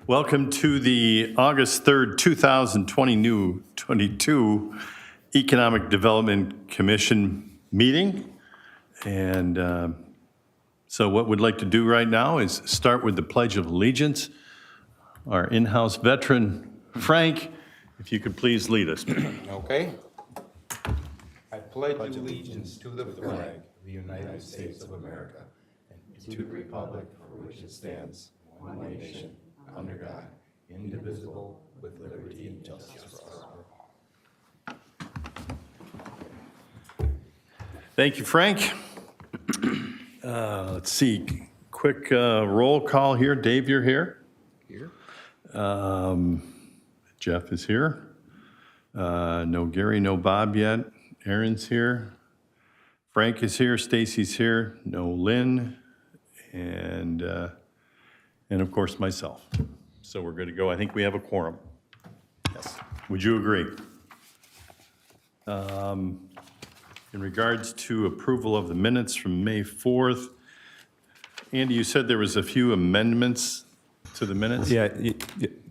Welcome to the August 3rd, 2022 Economic Development Commission meeting. And so what we'd like to do right now is start with the Pledge of Allegiance. Our in-house veteran, Frank, if you could please lead us. Okay. I pledge allegiance to the flag of the United States of America and to the republic for which it stands, one nation, under God, indivisible, with liberty and justice for all. Thank you, Frank. Let's see, quick roll call here. Dave, you're here? Here. Jeff is here. No Gary, no Bob yet. Aaron's here. Frank is here. Stacy's here. No Lynn. And of course, myself. So we're good to go. I think we have a quorum. Yes. Would you agree? In regards to approval of the minutes from May 4th, Andy, you said there was a few amendments to the minutes? Yeah,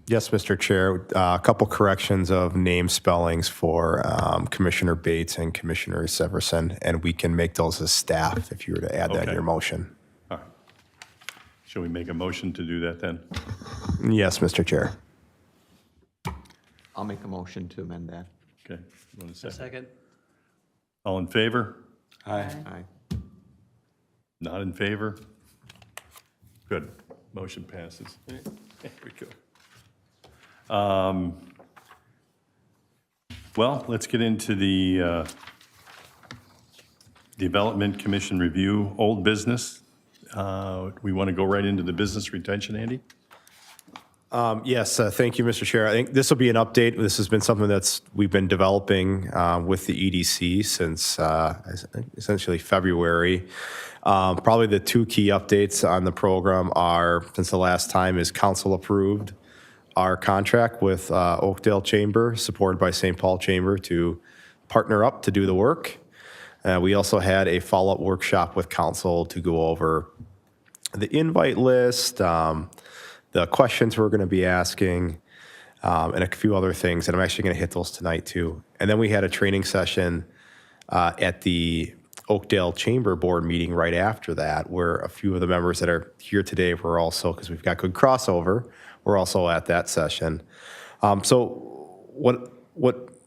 yes, Mr. Chair. A couple corrections of name spellings for Commissioner Bates and Commissioner Severson, and we can make those as staff if you were to add that in Okay. your motion. All right. Shall we make a motion to do that then? Yes, Mr. Chair. I'll make a motion to amend that. Okay. You want a second? Second. All in favor? Aye. Not in favor? Good. Motion passes. There we go. Well, let's get into the Development Commission review, old business. We want to go right into the business retention, Andy? Yes, thank you, Mr. Chair. I think this will be an update. This has been something we've been developing with the EDC since essentially February. Probably the two key updates on the program are, since the last time, is council approved our contract with Oakdale Chamber, supported by St. Paul Chamber, to partner up to do the work. We also had a follow-up workshop with council to go over the invite list, the questions we're going to be asking, and a few other things. And I'm actually going to hit those tonight too. And then we had a training session at the Oakdale Chamber Board meeting right after that, where a few of the members that are here today were also, because we've got good crossover, we're also at that session. So what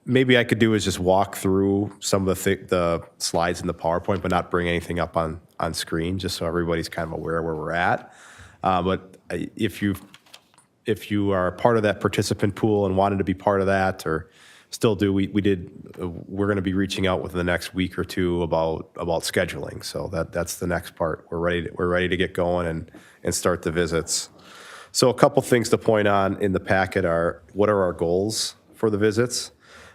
maybe I could do is just walk through some of the slides in the PowerPoint, but not bring anything up on screen, just so everybody's kind of aware where we're at. But if you are part of that participant pool and wanted to be part of that, or still do, we're going to be reaching out within the next week or two about scheduling. So that's the next part. We're ready to get going and start the visits. So a couple things to point on in the packet are, what are our goals for the visits?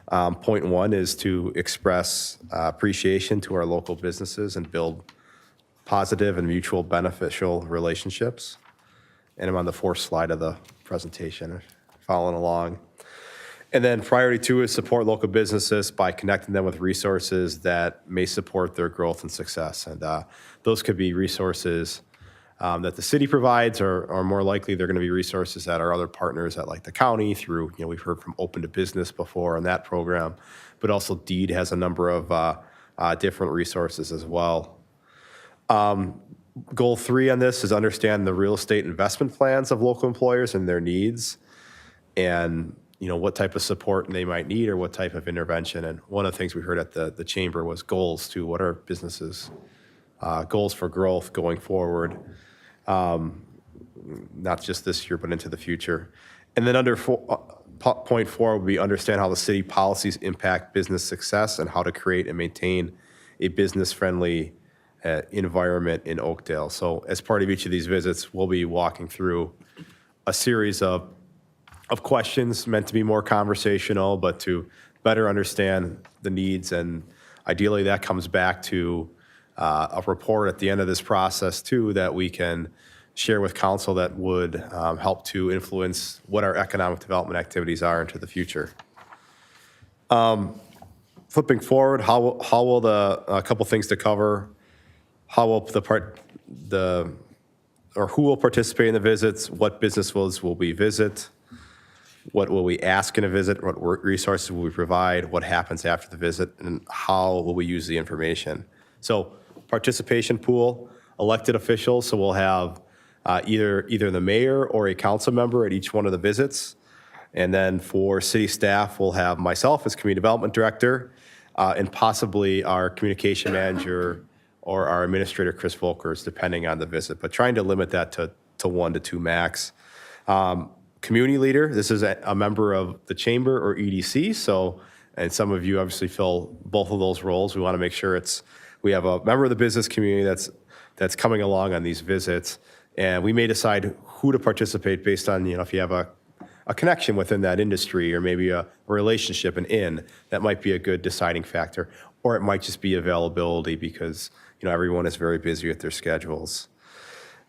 Point one is to express appreciation to our local businesses and build positive and mutual beneficial relationships. And I'm on the fourth slide of the presentation, following along. And then priority two is support local businesses by connecting them with resources that may support their growth and success. And those could be resources that the city provides, or more likely they're going to be resources that our other partners at, like the county, through, we've heard from Open to Business before in that program, but also DEED has a number of different resources as well. Goal three on this is understand the real estate investment plans of local employers and their needs, and what type of support they might need or what type of intervention. And one of the things we heard at the chamber was goals too. What are businesses' goals for growth going forward? Not just this year, but into the future. And then under point four would be understand how the city policies impact business success and how to create and maintain a business-friendly environment in Oakdale. So as part of each of these visits, we'll be walking through a series of questions meant to be more conversational, but to better understand the needs. And ideally that comes back to a report at the end of this process too, that we can share with council that would help to influence what our economic development activities are into the future. Flipping forward, how will a couple things to cover. How will the or who will participate in the visits, what businesses will we visit, what will we ask in a visit, what resources will we provide, what happens after the visit, and how will we use the information. So participation pool, elected officials, so we'll have either the mayor or a council member at each one of the visits. And then for city staff, we'll have myself as community development director and possibly our communication manager or our administrator, Chris Volkers, depending on the visit, but trying to limit that to 1 to 2 max. Community leader, this is a member of the chamber or EDC, so, and some of you obviously fill both of those roles. We want to make sure we have a member of the business community that's coming along on these visits, and we may decide who to participate based on, if you have a connection within that industry or maybe a relationship, that might be a good deciding factor, or it might just be availability because, everyone is very busy with their schedules.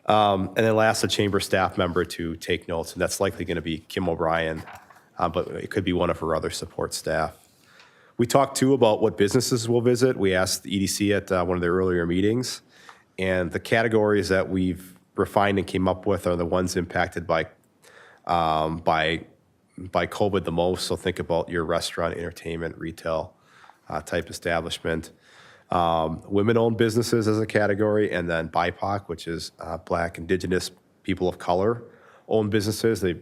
And then last, a chamber staff member to take notes, and that's likely going to be Kim O'Brien, but it could be one of her other support staff. We talked too about what businesses we'll visit. We asked the EDC at one of their earlier meetings, and the categories that we've refined and came up with are the ones impacted by COVID the most. So think about your restaurant, entertainment, retail type establishment. Women-owned businesses as a category, and then BIPOC, which is Black, Indigenous, people of color owned businesses. They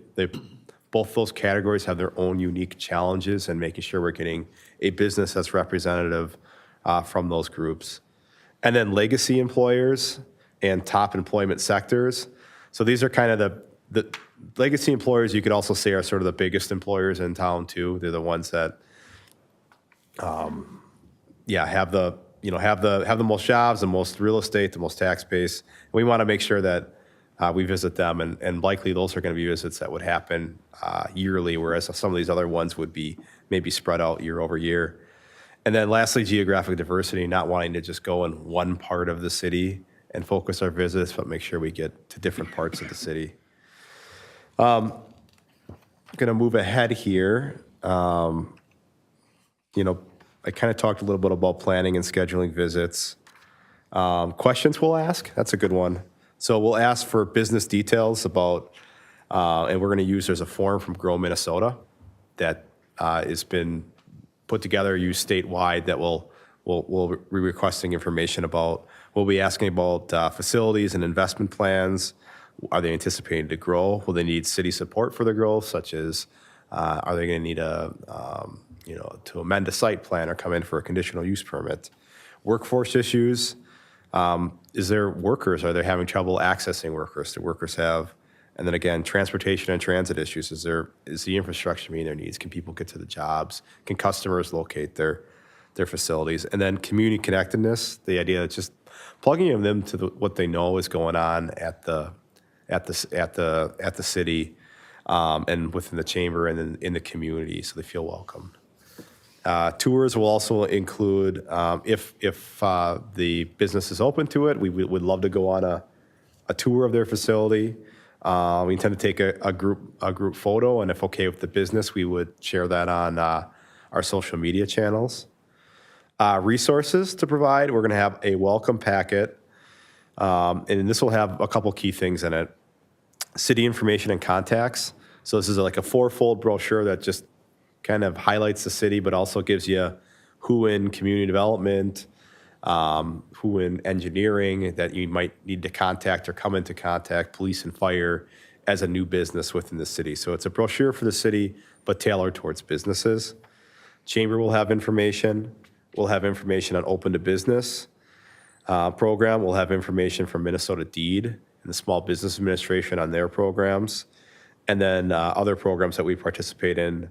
both those categories have their own unique challenges, and making sure we're getting a business that's representative from those groups. And then legacy employers and top employment sectors. So these are kind of the legacy employers, you could also say, are sort of the biggest employers in town too. They're the ones that have the most jobs, the most real estate, the most tax base. We want to make sure that we visit them, and likely those are going to be visits that would happen yearly, whereas some of these other ones would be maybe spread out year over year. And then lastly, geographic diversity, not wanting to just go in one part of the city and focus our visits, but make sure we get to different parts of the city. I'm going to move ahead here. I kind of talked a little bit about planning and scheduling visits. Questions we'll ask, that's a good one. So we'll ask for business details about, and we're going to use, there's a form from Grow Minnesota that has been put together, used statewide, that we'll be requesting information about. We'll be asking about facilities and investment plans. Are they anticipating to grow? Will they need city support for the growth, such as are they going to need to amend a site plan or come in for a conditional use permit? Workforce issues. Is there workers? Are they having trouble accessing workers? Do workers have? And then again, transportation and transit issues. Is the infrastructure meeting their needs? Can people get to the jobs? Can customers locate their facilities? And then community connectedness. The idea that just plugging them to what they know is going on at the city and within the chamber and in the community, so they feel welcome. Tours will also include, if the business is open to it, we would love to go on a tour of their facility. We intend to take a group photo, and if okay with the business, we would share that on our social media channels. Resources to provide, we're going to have a welcome packet, and this will have a couple key things in it. City information and contacts. So this is like a 4-fold brochure that just kind of highlights the city, but also gives you who in community development, who in engineering that you might need to contact or come into contact, police and fire, as a new business within the city. So it's a brochure for the city, but tailored towards businesses. Chamber will have information. We'll have information on Open to Business program. We'll have information from Minnesota DEED and the Small Business Administration on their programs. And then other programs that we participate in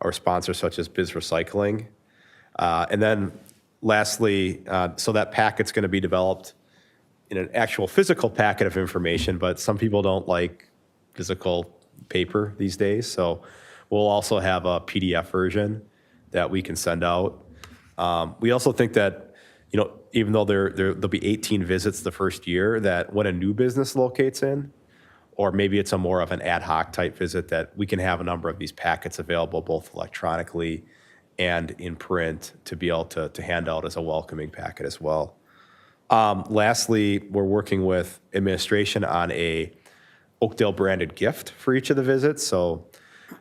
or sponsor, such as Biz Recycling. And then lastly, so that packet's going to be developed in an actual physical packet of information, but some people don't like physical paper these days. So we'll also have a PDF version that we can send out. We also think that, even though there'll be 18 visits the first year, that when a new business locates in, or maybe it's a more of an ad hoc type visit, that we can have a number of these packets available both electronically and in print to be able to hand out as a welcoming packet as well. Lastly, we're working with administration on a Oakdale branded gift for each of the visits. So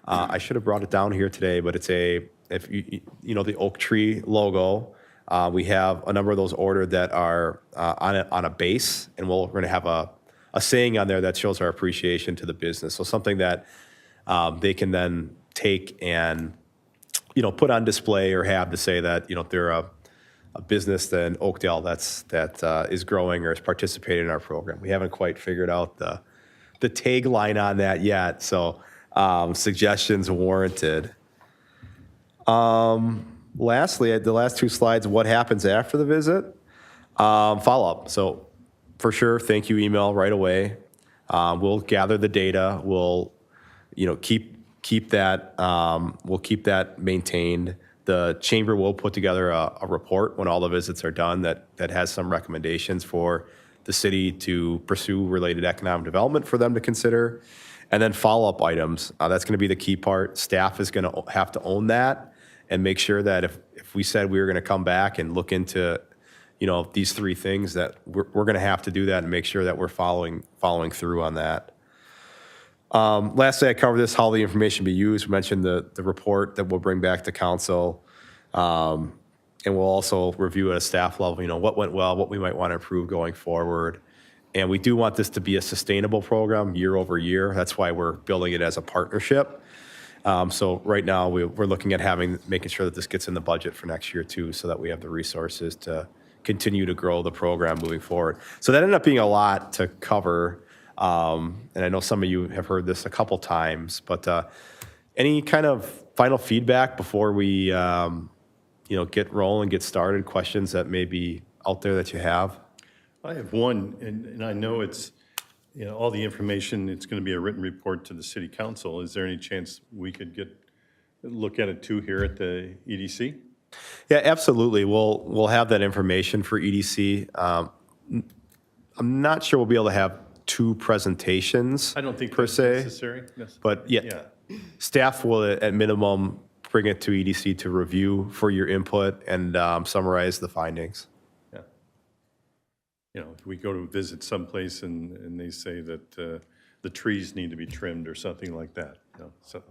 I should have brought it down here today, but it's if you know the oak tree logo. We have a number of those ordered that are on a base, and we're going to have a saying on there that shows our appreciation to the business. So something that they can then take and put on display or have to say that they're a business in Oakdale that is growing or is participating in our program. We haven't quite figured out the tagline on that yet, so suggestions warranted. Lastly, the last two slides, what happens after the visit? Follow-up. So for sure, thank you email right away. We'll gather the data. We'll keep that. We'll keep that maintained. The chamber will put together a report when all the visits are done that has some recommendations for the city to pursue related economic development for them to consider. And then follow-up items. That's going to be the key part. Staff is going to have to own that and make sure that if we said we were going to come back and look into these three things, that we're going to have to do that and make sure that we're following through on that. Lastly, I covered this, how the information be used. We mentioned the report that we'll bring back to council. And we'll also review at a staff level, what went well, what we might want to improve going forward. And we do want this to be a sustainable program year over year. That's why we're building it as a partnership. So right now we're looking at making sure that this gets in the budget for next year too, so that we have the resources to continue to grow the program moving forward. So that ended up being a lot to cover. And I know some of you have heard this a couple times, but any kind of final feedback before we get rolling, get started, questions that may be out there that you have? I have one, and I know it's, all the information, it's going to be a written report to the city council. Is there any chance we could look at it too here at the EDC? Yeah, absolutely. We'll have that information for EDC. I'm not sure we'll be able to have two presentations. I don't think per that's se, necessary. but staff will at minimum bring it to EDC to review for your input and summarize the findings. If we go to visit someplace and they say that the trees need to be trimmed or something like that, so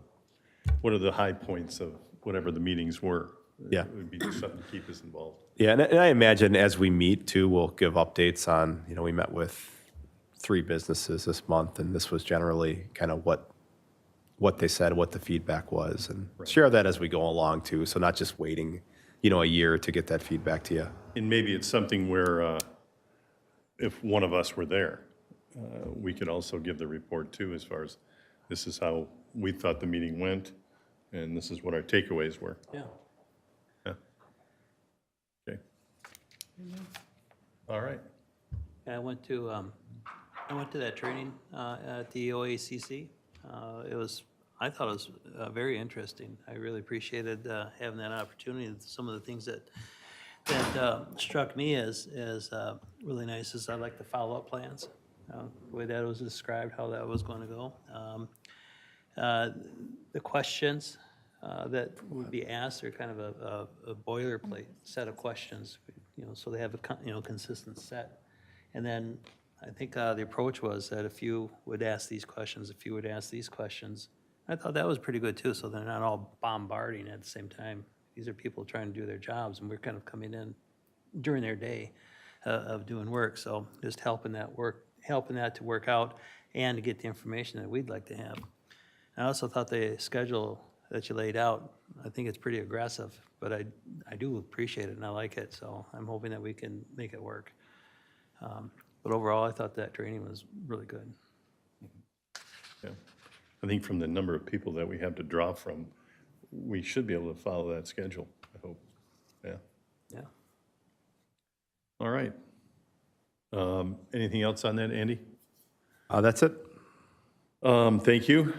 what are the high points of whatever the meetings were? Yeah. It would be something to keep us involved. Yeah, and I imagine as we meet too, we'll give updates on, we met with 3 businesses this month, and this was generally kind of what they said, what the feedback was, and share that as we go along too. So not just waiting, a year to get that feedback to you. And maybe it's something where if one of us were there, we could also give the report too, as far as this is how we thought the meeting went, and this is what our takeaways were. Yeah. Okay. All right. I went to that training at the OACC. I thought it was very interesting. I really appreciated having that opportunity. Some of the things that struck me as really nice is I like the follow-up plans. The way that was described, how that was going to go. The questions that would be asked are kind of a boilerplate set of questions, so they have a consistent set. And then I think the approach was that if you would ask these questions, if you would ask these questions, I thought that was pretty good too, so they're not all bombarding at the same time. These are people trying to do their jobs, and we're kind of coming in during their day of doing work, so just helping that to work out and to get the information that we'd like to have. I also thought the schedule that you laid out, I think it's pretty aggressive, but I do appreciate it and I like it, so I'm hoping that we can make it work. But overall, I thought that training was really good. Yeah. I think from the number of people that we have to draw from, we should be able to follow that schedule, I hope. Yeah. Yeah. All right. Anything else on that, Andy? That's it. Thank you.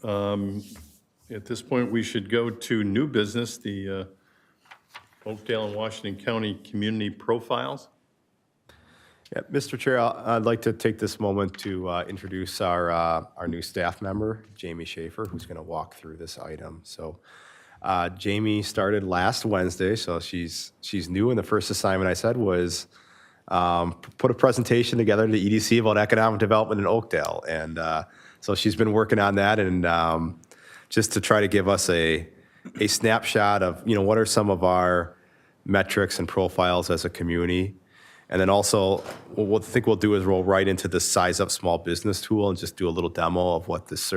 At this point, we should go to new business, the Oakdale and Washington County Community Profiles. Yeah, Mr. Chair, I'd like to take this moment to introduce our new staff member, Jamie Schaefer, who's going to walk through this item. So Jamie started last Wednesday, so she's new, and the first assignment I said was put a presentation together to the EDC about economic development in Oakdale. And so she's been working on that, and just to try to give us a snapshot of, what are some of our metrics and profiles as a community. And then also, what I think we'll do is roll right into the Size Up Small Business tool and just do a little demo of what this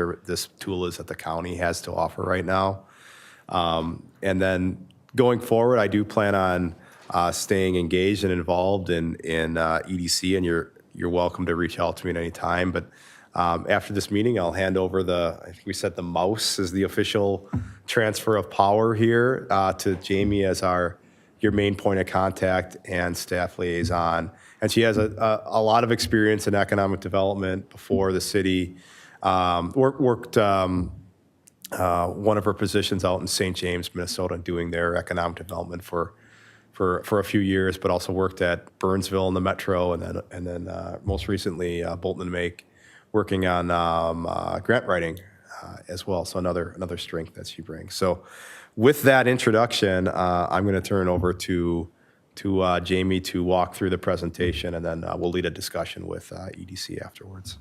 tool is that the county has to offer right now. And then going forward, I do plan on staying engaged and involved in EDC, and you're welcome to reach out to me at any time. But after this meeting, I'll hand over I think we said the mouse is the official transfer of power here to Jamie as your main point of contact and staff liaison. And she has a lot of experience in economic development before the city. Worked one of her positions out in St. James, Minnesota, doing their economic development for a few years, but also worked at Burnsville in the Metro, and then most recently Bolton and Make, working on grant writing as well. So another strength that she brings. So with that introduction, I'm going to turn it over to Jamie to walk through the presentation, and then we'll lead a discussion with EDC afterwards.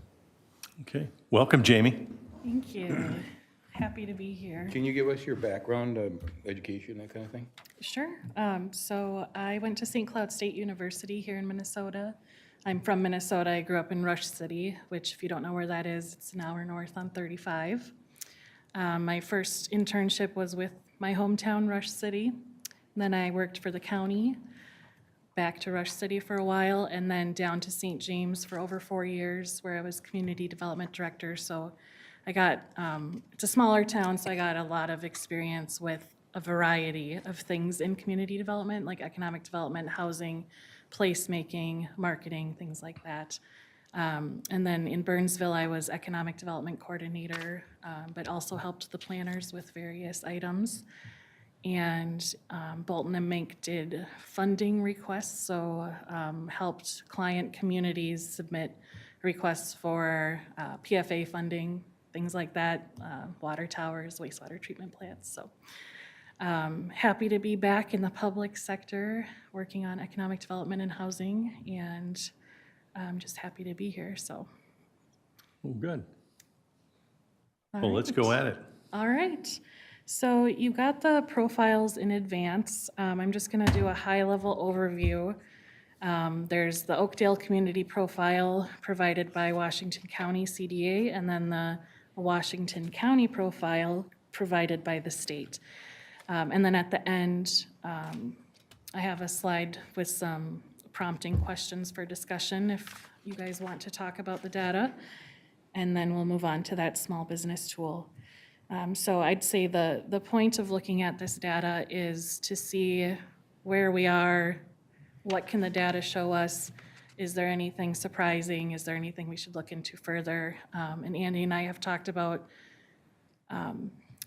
Okay, welcome, Jamie. Thank you. Happy to be here. Can you give us your background, education, that kind of thing? Sure. So I went to St. Cloud State University here in Minnesota. I'm from Minnesota. I grew up in Rush City, which, if you don't know where that is, it's an hour north on 35. My first internship was with my hometown, Rush City. Then I worked for the county, back to Rush City for a while, and then down to St. James for over 4 years, where I was community development director. So I got, it's a smaller town, so I got a lot of experience with a variety of things in community development, like economic development, housing, placemaking, marketing, things like that. And then in Burnsville, I was economic development coordinator, but also helped the planners with various items. And Bolton and Mink did funding requests, so helped client communities submit requests for PFA funding, things like that, water towers, wastewater treatment plants. So happy to be back in the public sector, working on economic development and housing, and I'm just happy to be here, so. Oh, good. All Well, let's right. go at it. All right. So you got the profiles in advance. I'm just going to do a high-level overview. There's the Oakdale community profile provided by Washington County CDA, and then the Washington County profile provided by the state. And then at the end, I have a slide with some prompting questions for discussion if you guys want to talk about the data. And then we'll move on to that small business tool. So I'd say the point of looking at this data is to see where we are, what can the data show us, is there anything surprising, is there anything we should look into further? And Andy and I have talked about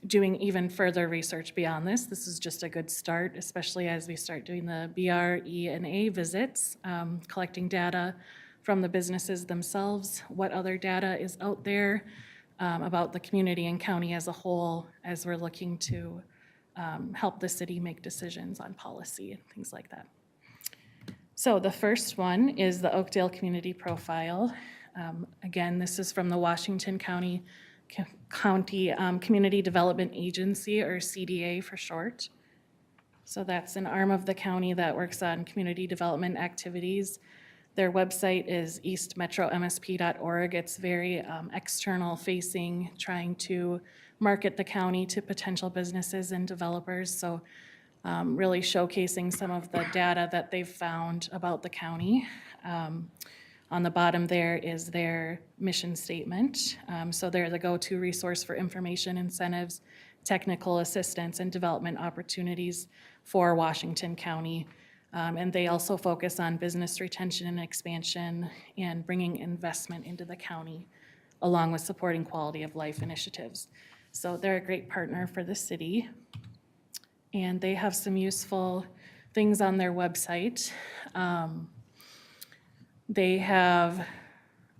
doing even further research beyond this. This is just a good start, especially as we start doing the BR, E, and A visits, collecting data from the businesses themselves, what other data is out there, about the community and county as a whole as we're looking to help the city make decisions on policy and things like that. So the first one is the Oakdale Community Profile. Again, this is from the Washington County Community Development Agency, or CDA for short. So that's an arm of the county that works on community development activities. Their website is eastmetromsp.org. It's very external facing, trying to market the county to potential businesses and developers. So really showcasing some of the data that they've found about the county. On the bottom there is their mission statement. So they're the go-to resource for information, incentives, technical assistance, and development opportunities for Washington County. And they also focus on business retention and expansion and bringing investment into the county, along with supporting quality of life initiatives. So they're a great partner for the city. And they have some useful things on their website. They have,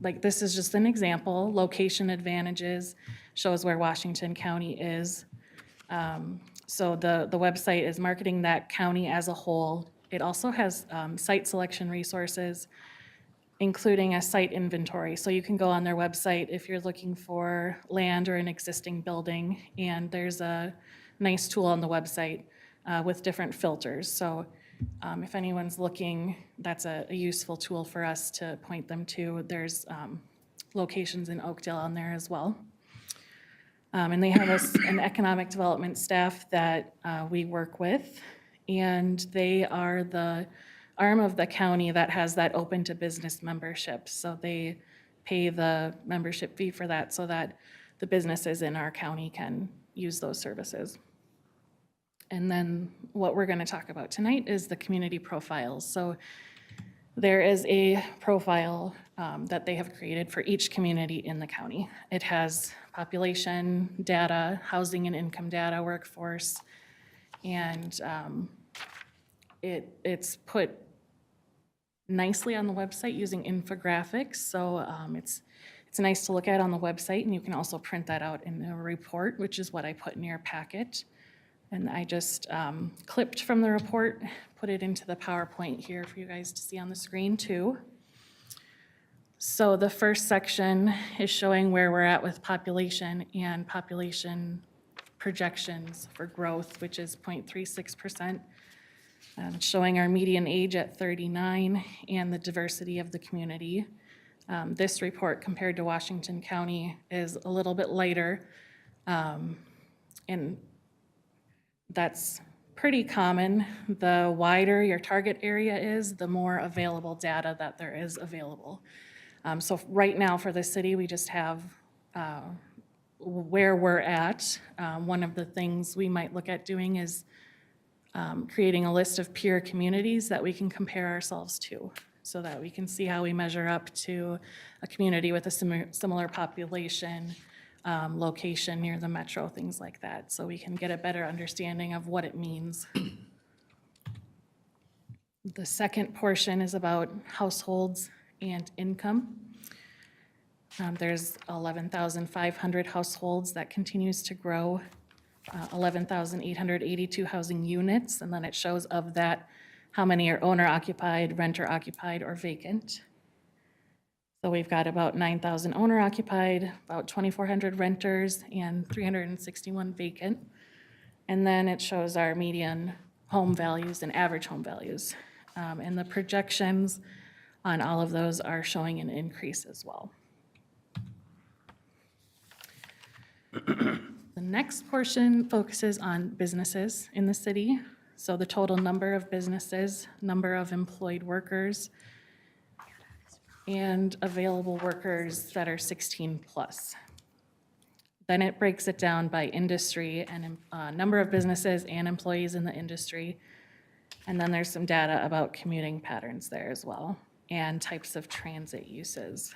like, this is just an example, location advantages, shows where Washington County is. So the website is marketing that county as a whole, It also has site selection resources, including a site inventory. So you can go on their website if you're looking for land or an existing building, and there's a nice tool on the website with different filters. So if anyone's looking, that's a useful tool for us to point them to. There's locations in Oakdale on there as well. And they have an economic development staff that we work with, and they are the arm of the county that has that open to business membership. So they pay the membership fee for that so that the businesses in our county can use those services. And then what we're going to talk about tonight is the community profiles. So there is a profile that they have created for each community in the county. It has population data, housing and income data, workforce, and it's put nicely on the website using infographics. So it's nice to look at on the website, and you can also print that out in a report, which is what I put in your packet. And I just clipped from the report, put it into the PowerPoint here for you guys to see on the screen too. So the first section is showing where we're at with population and population projections for growth, which is 0.36%. Showing our median age at 39 and the diversity of the community. This report compared to Washington County is a little bit lighter, and that's pretty common. The wider your target area is, the more available data that there is available. So right now for the city, we just have where we're at. One of the things we might look at doing is creating a list of peer communities that we can compare ourselves to so that we can see how we measure up to a community with a similar population, location near the metro, things like that, so we can get a better understanding of what it means. The second portion is about households and income. There's 11,500 households. That continues to grow. 11,882 housing units, and then it shows of that how many are owner-occupied, renter-occupied, or vacant. So we've got about 9,000 owner-occupied, about 2,400 renters, and 361 vacant. And then it shows our median home values and average home values. And the projections on all of those are showing an increase as well. The next portion focuses on businesses in the city. So the total number of businesses, number of employed workers, and available workers that are 16 plus. Then it breaks it down by industry and number of businesses and employees in the industry. And then there's some data about commuting patterns there as well, and types of transit uses.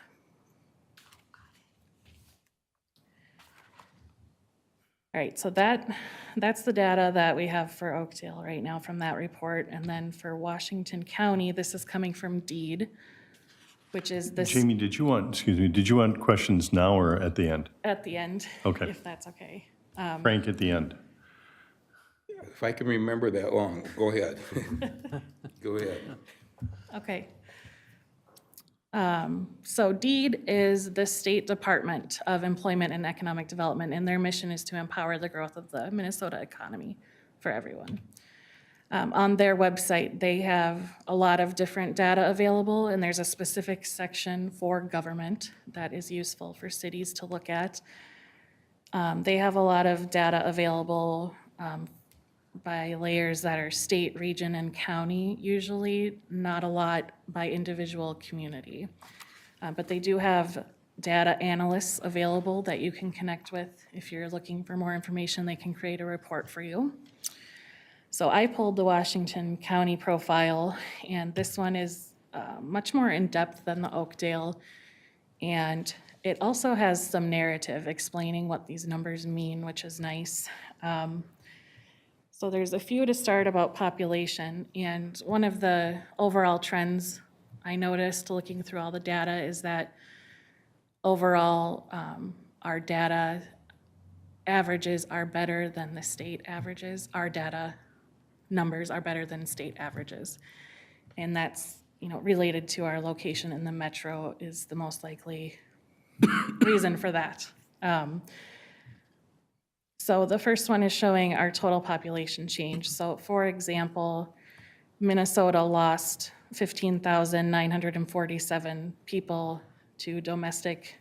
All right, so that's the data that we have for Oakdale right now from that report. And then for Washington County, this is coming from DEED, which is this Jamie, did you want questions now or at the end? at the end, Okay. if that's okay. Frank at the end. If I can remember that long, go ahead. Go ahead. Okay. So DEED is the State Department of Employment and Economic Development, and their mission is to empower the growth of the Minnesota economy for everyone. On their website, they have a lot of different data available, and there's a specific section for government that is useful for cities to look at. They have a lot of data available by layers that are state, region, and county, usually not a lot by individual community. But they do have data analysts available that you can connect with. If you're looking for more information, they can create a report for you. So I pulled the Washington County profile, and this one is much more in-depth than the Oakdale. And it also has some narrative explaining what these numbers mean, which is nice. So there's a few to start about population, and one of the overall trends I noticed looking through all the data is that overall our data averages are better than the state averages. Our data, numbers are better than state averages. And that's, related to our location in the metro is the most likely reason for that. So the first one is showing our total population change. So for example, Minnesota lost 15,947 people to domestic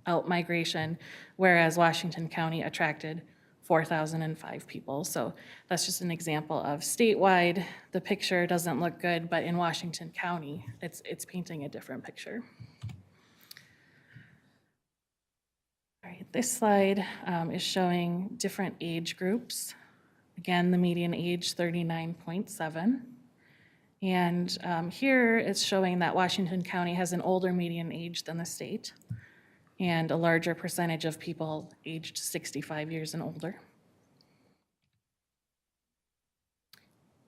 outmigration, whereas Washington County attracted 4,005 people. So that's just an example of statewide, the picture doesn't look good, but in Washington County, it's painting a different picture. All right, this slide is showing different age groups. Again, the median age 39.7. And here it's showing that Washington County has an older median age than the state and a larger percentage of people aged 65 years and older.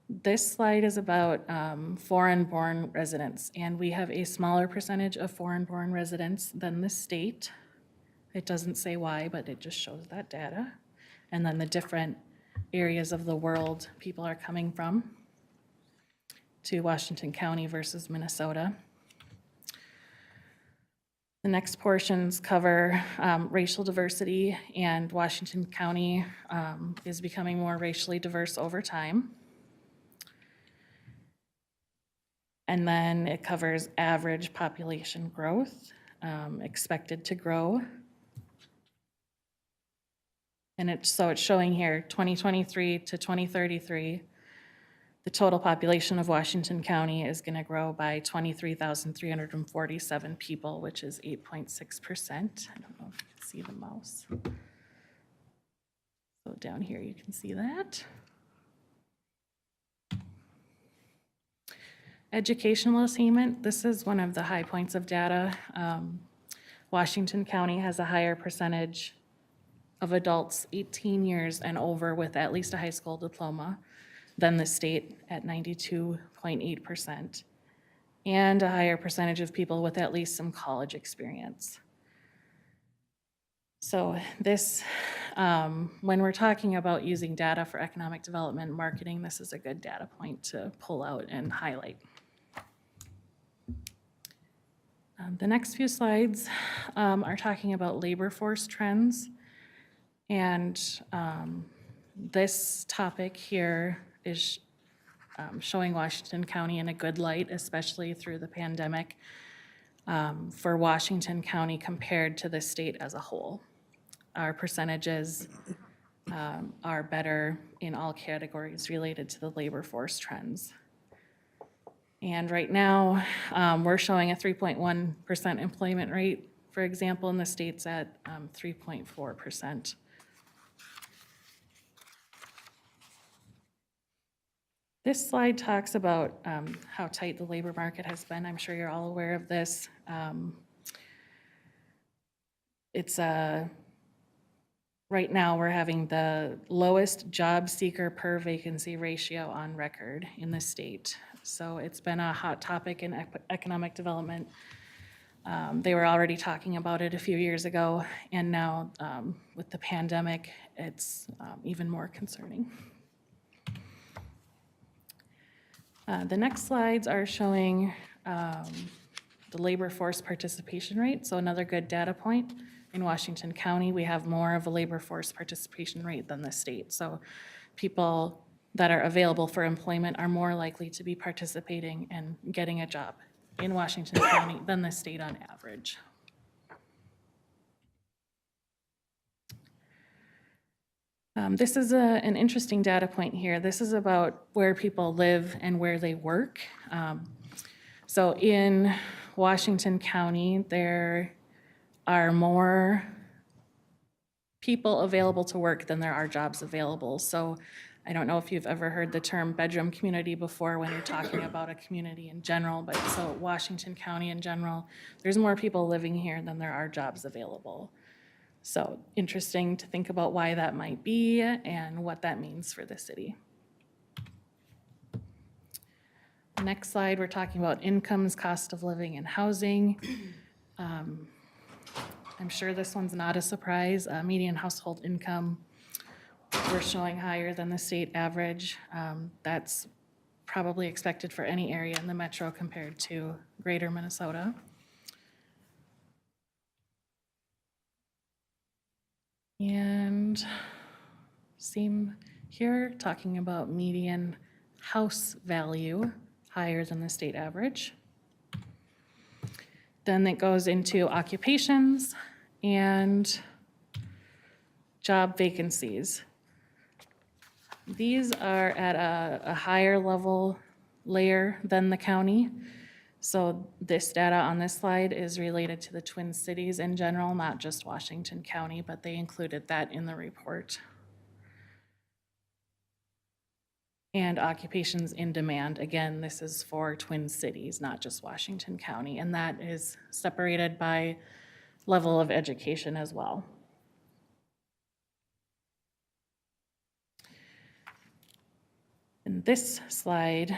This slide is about foreign-born residents, and we have a smaller percentage of foreign-born residents than the state. It doesn't say why, but it just shows that data. And then the different areas of the world people are coming from to Washington County versus Minnesota. The next portions cover racial diversity, and Washington County is becoming more racially diverse over time. And then it covers average population growth, expected to grow. And so it's showing here 2023 to 2033, the total population of Washington County is going to grow by 23,347 people, which is 8.6%. I don't know if you can see the mouse. So down here you can see that. Educational attainment, this is one of the high points of data. Washington County has a higher percentage of adults 18 years and over with at least a high school diploma than the state at 92.8%, and a higher percentage of people with at least some college experience. So this, when we're talking about using data for economic development and marketing, this is a good data point to pull out and highlight. The next few slides are talking about labor force trends. And this topic here is showing Washington County in a good light, especially through the pandemic, for Washington County compared to the state as a whole. Our percentages are better in all categories related to the labor force trends. And right now, we're showing a 3.1% employment rate, for example, in the state's at 3.4%. This slide talks about how tight the labor market has been. I'm sure you're all aware of this. Right now we're having the lowest job seeker per vacancy ratio on record in the state. So it's been a hot topic in economic development. They were already talking about it a few years ago, and now with the pandemic, it's even more concerning. The next slides are showing the labor force participation rate. So another good data point, in Washington County, we have more of a labor force participation rate than the state. So people that are available for employment are more likely to be participating and getting a job in Washington County than the state on average. This is an interesting data point here. This is about where people live and where they work. So in Washington County, there are more people available to work than there are jobs available. So I don't know if you've ever heard the term bedroom community before when you're talking about a community in general, but so Washington County in general, there's more people living here than there are jobs available. So interesting to think about why that might be and what that means for the city. Next slide, we're talking about incomes, cost of living, and housing. I'm sure this one's not a surprise. Median household income we're showing higher than the state average. That's probably expected for any area in the metro compared to greater Minnesota. And same here, talking about median house value higher than the state average. Then it goes into occupations and job vacancies. These are at a higher level layer than the county. So this data on this slide is related to the Twin Cities in general, not just Washington County, but they included that in the report. And occupations in demand, again, this is for Twin Cities, not just Washington County, and that is separated by level of education as well. And this slide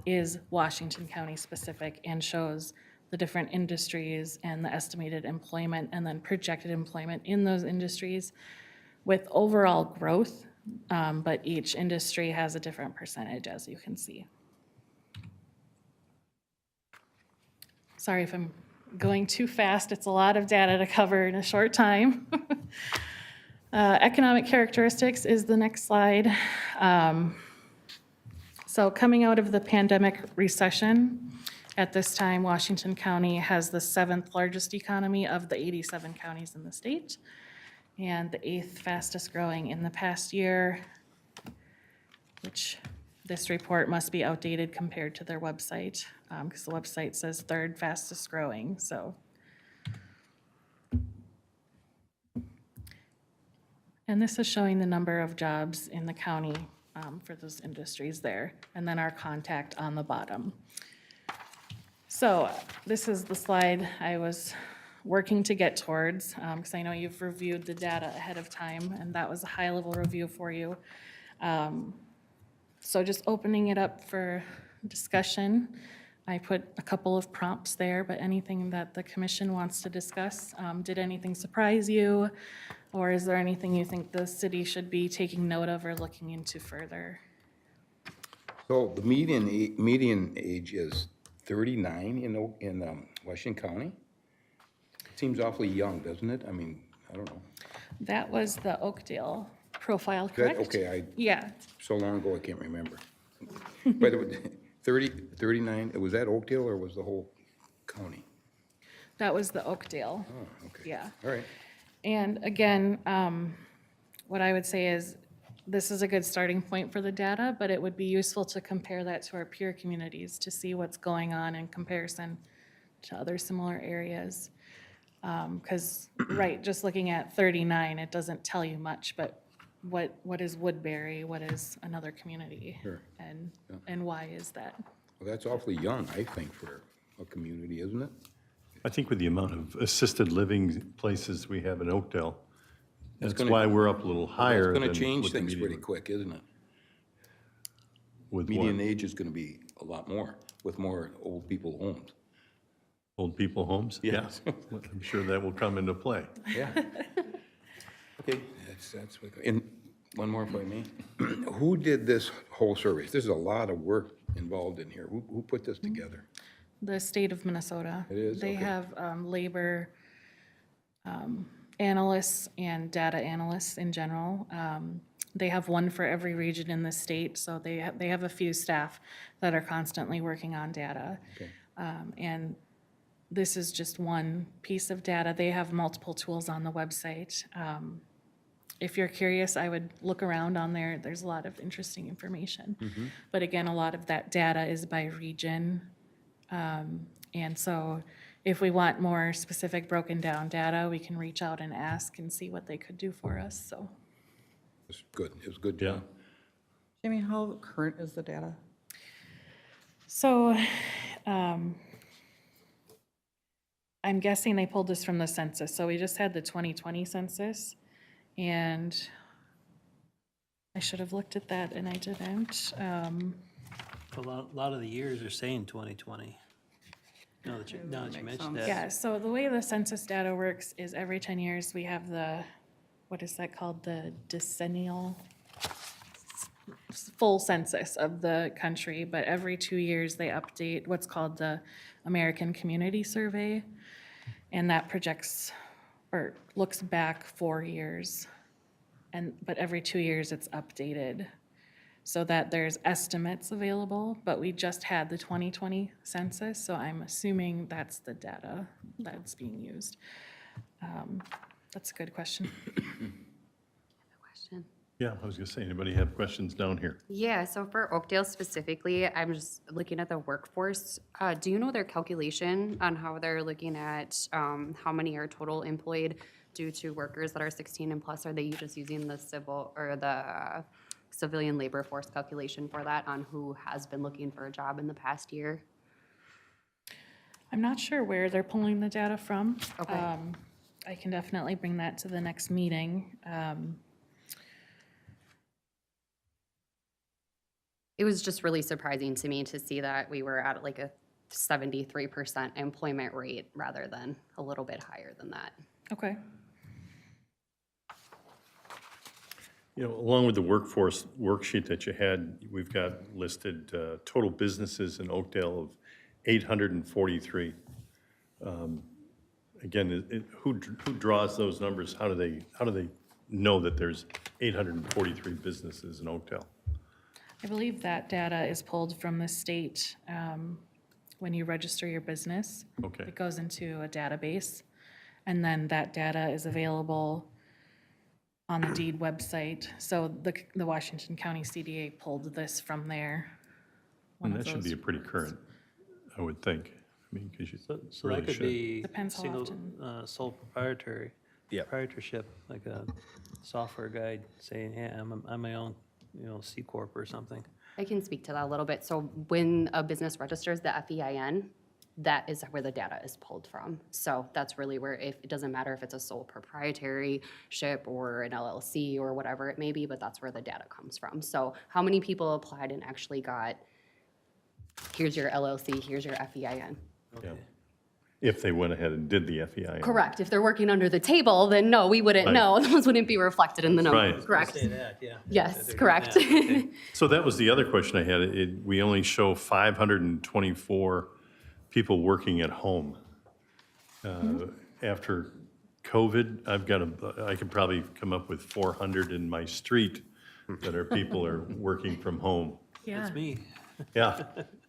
is Washington County specific and shows the different industries and the estimated employment and then projected employment in those industries with overall growth, but each industry has a different percentage, as you can see. Sorry if I'm going too fast. It's a lot of data to cover in a short time. Economic characteristics is the next slide. So coming out of the pandemic recession, at this time, Washington County has the 7th largest economy of the 87 counties in the state, and the 8th fastest growing in the past year, which this report must be outdated compared to their website, because the website says 3rd fastest growing, so. And this is showing the number of jobs in the county for those industries there, and then our contact on the bottom. So this is the slide I was working to get towards, because I know you've reviewed the data ahead of time, and that was a high-level review for you. So just opening it up for discussion. I put a couple of prompts there, but anything that the commission wants to discuss. Did anything surprise you? Or is there anything you think the city should be taking note of or looking into further? So the median age is 39 in Washington County? Seems awfully young, doesn't it? I mean, I don't know. That was the Oakdale profile, That- correct? Okay, Yeah, so long ago, I can't remember. But it was 39, was that Oakdale or was the whole county? that was the Oakdale. Oh, okay. Yeah. All right. And again, what I would say is, this is a good starting point for the data, but it would be useful to compare that to our peer communities to see what's going on in comparison to other similar areas. Because, right, just looking at 39, it doesn't tell you much, but what is Woodbury? What is another community? Sure. And why is that? Well, that's awfully young, I think, for a community, isn't it? I think with the amount of assisted living places we have in Oakdale, that's gonna- why we're up a little higher It's than going to change what the things pretty median. quick, isn't it? With Median what? age is going to be a lot more, with more old people homes. Old people homes? Yes. Yeah. I'm sure that will come into play. Yeah. Okay, that's what, and one more if I may. Who did this whole survey? This is a lot of work involved in here. Who put this together? The state of Minnesota. It is? They Okay. have labor analysts and data analysts in general. They have one for every region in the state, so they have a few staff that are constantly working on data. Okay. And this is just one piece of data. They have multiple tools on the website. If you're curious, I would look around on there. There's a lot of interesting information. But again, a lot of that data is by region. And so if we want more specific broken down data, we can reach out and ask and see what they could do for us, so. It's good, it was good Yeah. job. Jamie, how current is the data? So, I'm guessing they pulled this from the census, so we just had the 2020 census, and I should have looked at that and I didn't. A lot of the years are saying 2020. Now that you mentioned that. Yeah, so the way the census data works is every 10 years, we have the what is that called? The decennial, full census of the country, but every 2 years they update what's called the American Community Survey. And that projects or looks back 4 years. But every 2 years it's updated so that there's estimates available, but we just had the 2020 census, so I'm assuming that's the data that's being used. That's a good question. Question. Yeah, I was gonna say, anybody have questions down here? Yeah, so for Oakdale specifically, I'm just looking at the workforce. Do you know their calculation on how they're looking at how many are total employed due to workers that are 16 and plus? Are they just using the civil or the civilian labor force calculation for that on who has been looking for a job in the past year? I'm not sure where they're pulling the data from. Okay. I can definitely bring that to the next meeting. It was just really surprising to me to see that we were at like a 73% employment rate rather than a little bit higher than that. Okay. You know, along with the workforce worksheet that you had, we've got listed total businesses in Oakdale of 843. Again, who draws those numbers? How do they know that there's 843 businesses in Oakdale? I believe that data is pulled from the state when you register your business. Okay. It goes into a database, and then that data is available on the deed website. So the Washington County CDA pulled this from there. And that should be a pretty current, I would think. I mean, because you So really that could should. be Depends how single, often. sole proprietary. Yeah. Proprietorship, like a software guide saying, yeah, I'm my own, C Corp or something. I can speak to that a little bit. So when a business registers the FEIN, that is where the data is pulled from. So that's really where, if it doesn't matter if it's a sole proprietorship or an LLC or whatever it may be, but that's where the data comes from. So how many people applied and actually got, here's your LLC, here's your FEIN? Yeah. If they went ahead and did the FEI. Correct. If they're working under the table, then no, we wouldn't Right. know. Those wouldn't be reflected in the numbers. Right. Correct. Say that, yeah. Yes, They're doing correct. that, okay. So that was the other question I had. We only show 524 people working at home. After COVID, I could probably come up with 400 in my street that are people are working from home. Yeah. It's me. Yeah.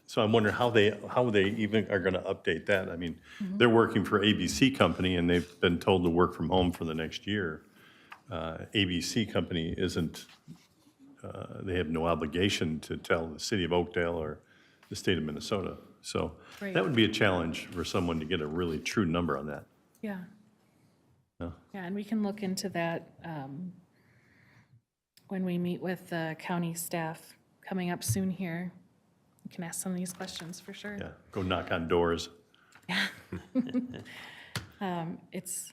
So I'm wondering how they even are going to update that. I mean, they're working for ABC Company and they've been told to work from home for the next year. ABC Company isn't, they have no obligation to tell the city of Oakdale or the state of Minnesota. So Right. that would be a challenge for someone to get a really true number on that. Yeah. Yeah. Yeah, and we can look into that when we meet with the county staff coming up soon here. We can ask some of these questions for sure. Yeah, go knock on doors. It's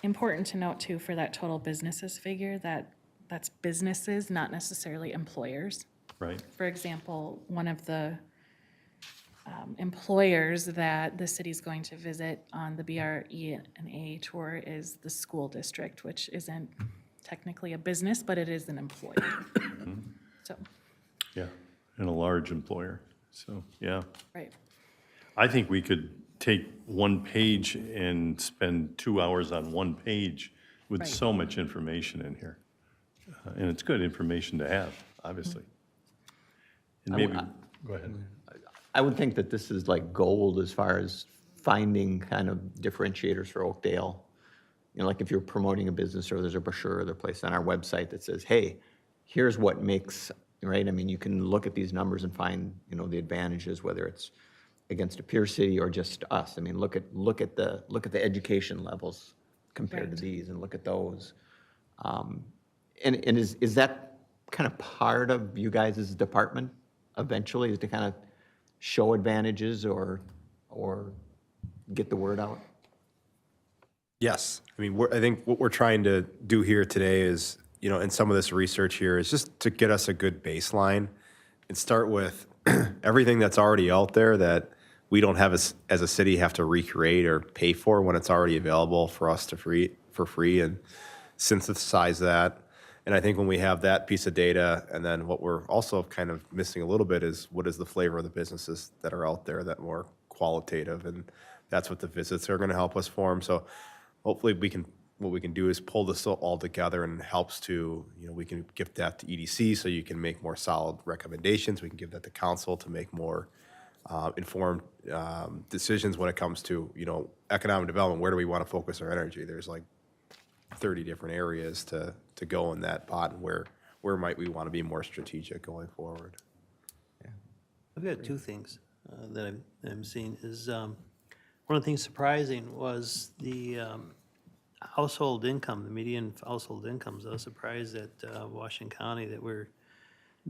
important to note too, for that total businesses figure, that that's businesses, not necessarily employers. Right? For example, one of the employers that the city's going to visit on the BRE and A tour is the school district, which isn't technically a business, but it is an employer. So, Yeah, and a large employer. So, yeah. right. I think we could take one page and spend 2 hours on one page with Right. so much information in here. And it's good information to have, obviously. And maybe, go ahead. I would think that this is like gold as far as finding kind of differentiators for Oakdale. Like if you're promoting a business or there's a brochure or they're placed on our website that says, hey, here's what makes, right? I mean, you can look at these numbers and find, the advantages, whether it's against a peer city or just us. I mean, look at the education levels compared Right. to these and look at those. And is that kind of part of you guys' department eventually, is to kind of show advantages or get the word out? Yes. I mean, I think what we're trying to do here today is, and some of this research here is just to get us a good baseline and start with everything that's already out there that we don't have as a city have to recreate or pay for when it's already available for us to for free and synthesize that. And I think when we have that piece of data, and then what we're also kind of missing a little bit is what is the flavor of the businesses that are out there that are more qualitative, and that's what the visits are going to help us form. So hopefully what we can do is pull this all together, and helps to, we can give that to EDC so you can make more solid recommendations. We can give that to council to make more informed decisions when it comes to, economic development. Where do we want to focus our energy? There's like 30 different areas to go in that pot, and where might we want to be more strategic going forward? I've got two things that I'm seeing is, one of the things surprising was the household income, the median household incomes. I was surprised at Washington County that we're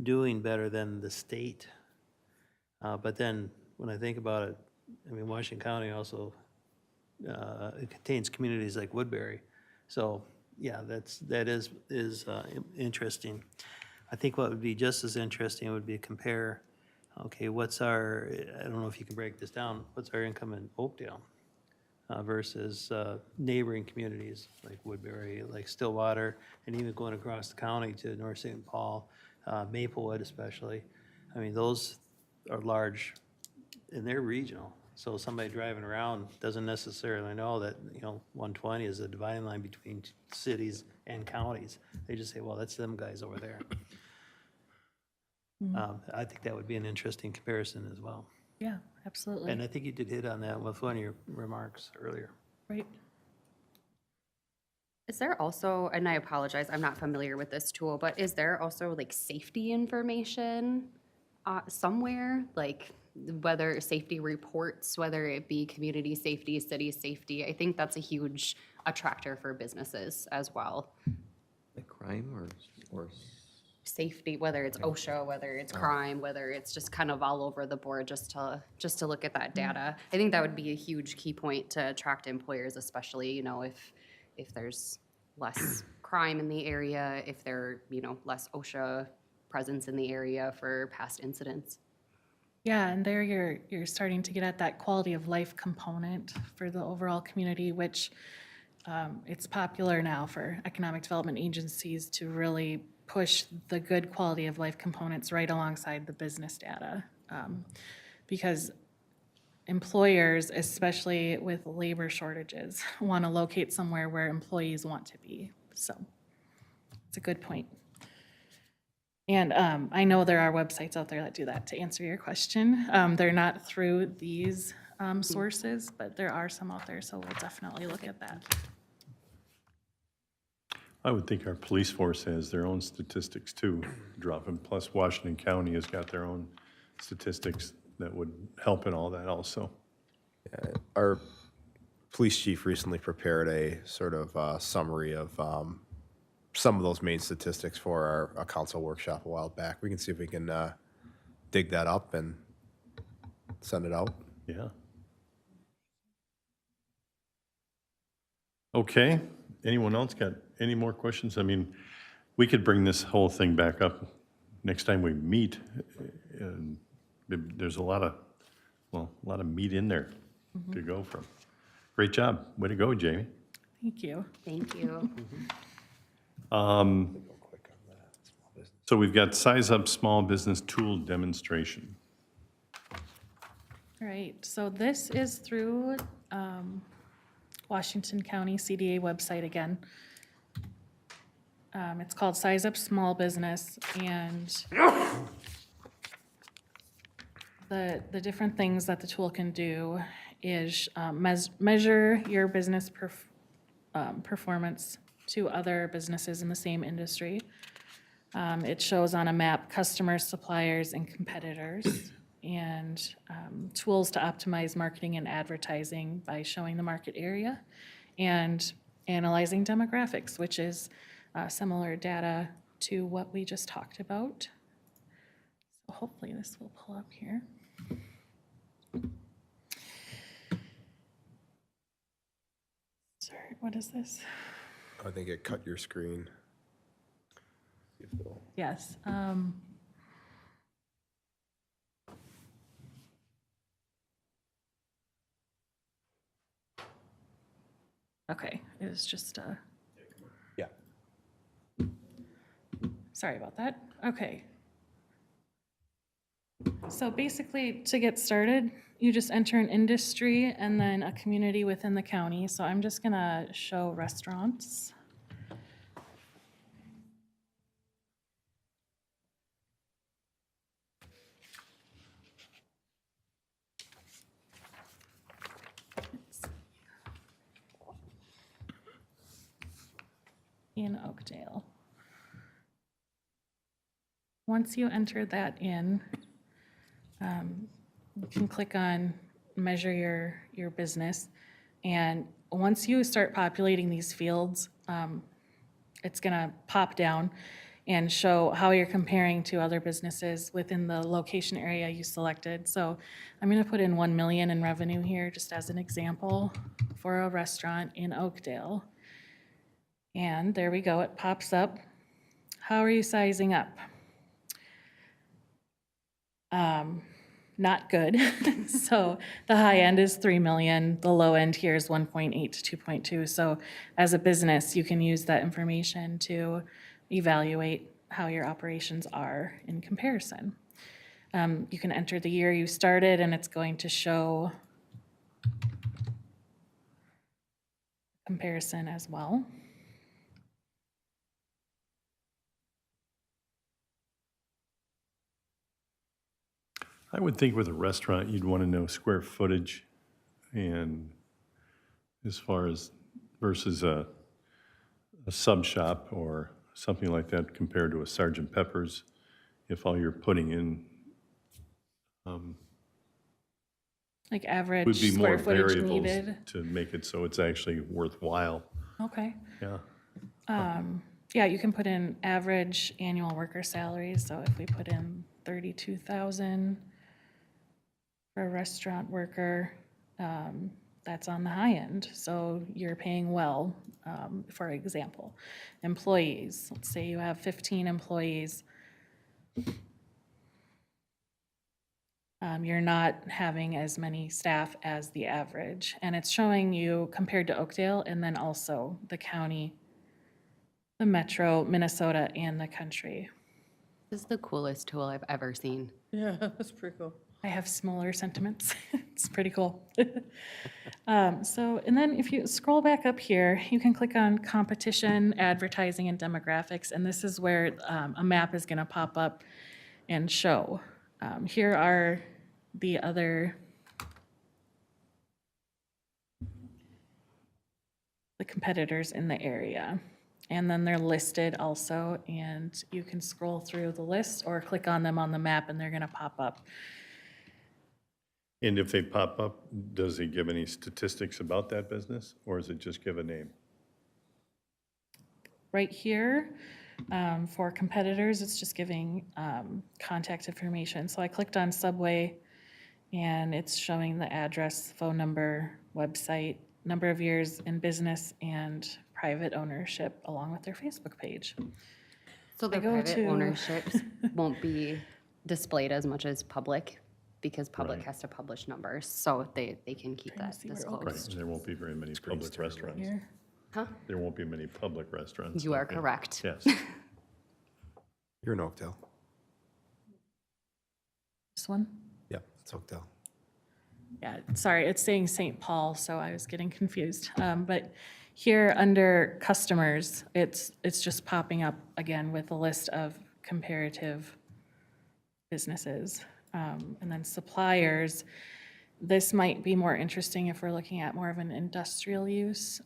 doing better than the state. But then when I think about it, I mean, Washington County also, it contains communities like Woodbury. So, yeah, that is interesting. I think what would be just as interesting would be to compare, okay, what's our, I don't know if you can break this down, what's our income in Oakdale versus neighboring communities like Woodbury, like Stillwater, and even going across the county to North St. Paul, Maplewood especially. I mean, those are large, and they're regional. So somebody driving around doesn't necessarily know that, 120 is a dividing line between cities and counties. They just say, well, that's them guys over there. I think that would be an interesting comparison as well. Yeah, absolutely. And I think you did hit on that with one of your remarks earlier. Right. Is there also, and I apologize, I'm not familiar with this tool, but is there also like safety information somewhere? Like whether safety reports, whether it be community safety, city safety? I think that's a huge attractor for businesses as well. Like crime or Safety, whether it's OSHA, whether it's crime, whether it's just kind of all over the board, just to look at that data. I think that would be a huge key point to attract employers, especially, if there's less crime in the area, if there, less OSHA presence in the area for past incidents. Yeah, and there you're starting to get at that quality of life component for the overall community, which it's popular now for economic development agencies to really push the good quality of life components right alongside the business data. Because employers, especially with labor shortages, want to locate somewhere where employees want to be. So it's a good point. And I know there are websites out there that do that, to answer your question. They're not through these sources, but there are some out there, so we'll definitely look at that. I would think our police force has their own statistics too, dropping. Plus Washington County has got their own statistics that would help in all that also. Our police chief recently prepared a sort of summary of some of those main statistics for our council workshop a while back. We can see if we can dig that up and send it out. Yeah. Okay, anyone else got any more questions? I mean, we could bring this whole thing back up next time we meet. And there's a lot of meat in there to go from. Great job. Way to go, Jamie. Thank you. Thank you. So we've got Size Up Small Business Tool Demonstration. All right, so this is through Washington County CDA website again. It's called Size Up Small Business, and the different things that the tool can do is measure your business performance to other businesses in the same industry. It shows on a map customers, suppliers, and competitors, and tools to optimize marketing and advertising by showing the market area and analyzing demographics, which is similar data to what we just talked about. So hopefully this will pull up here. Sorry, what is this? I think it cut your screen. Yes. Okay, It was just a, Yeah. sorry about that. Okay. So basically, to get started, you just enter an industry and then a community within the county. So I'm just gonna show restaurants. In Oakdale. Once you enter that in, you can click on measure your business. And once you start populating these fields, it's gonna pop down and show how you're comparing to other businesses within the location area you selected. So I'm gonna put in 1 million in revenue here, just as an example, for a restaurant in Oakdale. And there we go, it pops up. How are you sizing up? Not good. So the high end is 3 million, the low end here is 1.8 to 2.2. So as a business, you can use that information to evaluate how your operations are in comparison. You can enter the year you started and it's going to show comparison as well. I would think with a restaurant, you'd want to know square footage and as far as versus a sub shop or something like that compared to a Sergeant Pepper's, if all you're putting in Like average would be more square footage variables needed. to make it so it's actually worthwhile. Okay. Yeah. Yeah, you can put in average annual worker salaries. So if we put in 32,000 for a restaurant worker, that's on the high end. So you're paying well, for example. Employees, let's say you have 15 employees. You're not having as many staff as the average. And it's showing you compared to Oakdale and then also the county, the metro, Minnesota, and the country. This is the coolest tool I've ever seen. Yeah, that's pretty cool. I have similar sentiments. It's pretty cool. And then if you scroll back up here, you can click on competition, advertising, and demographics. And this is where a map is going to pop up and show. Here are the other, the competitors in the area. And then they're listed also, and you can scroll through the list or click on them on the map and they're going to pop up. And if they pop up, does it give any statistics about that business or is it just give a name? Right here, for competitors, it's just giving contact information. So I clicked on Subway, and it's showing the address, phone number, website, number of years in business, and private ownership, along with their Facebook page. So the go private to- ownerships won't be displayed as much as public because public Right. has to publish numbers, so they can keep Trying to that see where disclosed. Right, and there won't be very many public restaurants. Here, Huh? There won't be many public restaurants. You are Okay. correct. Yes. You're in Oakdale. this one. Yeah, it's Oakdale. Yeah, sorry, it's saying St. Paul, so I was getting confused. But here under customers, it's just popping up again with a list of comparative businesses. And then suppliers, this might be more interesting if we're looking at more of an industrial use.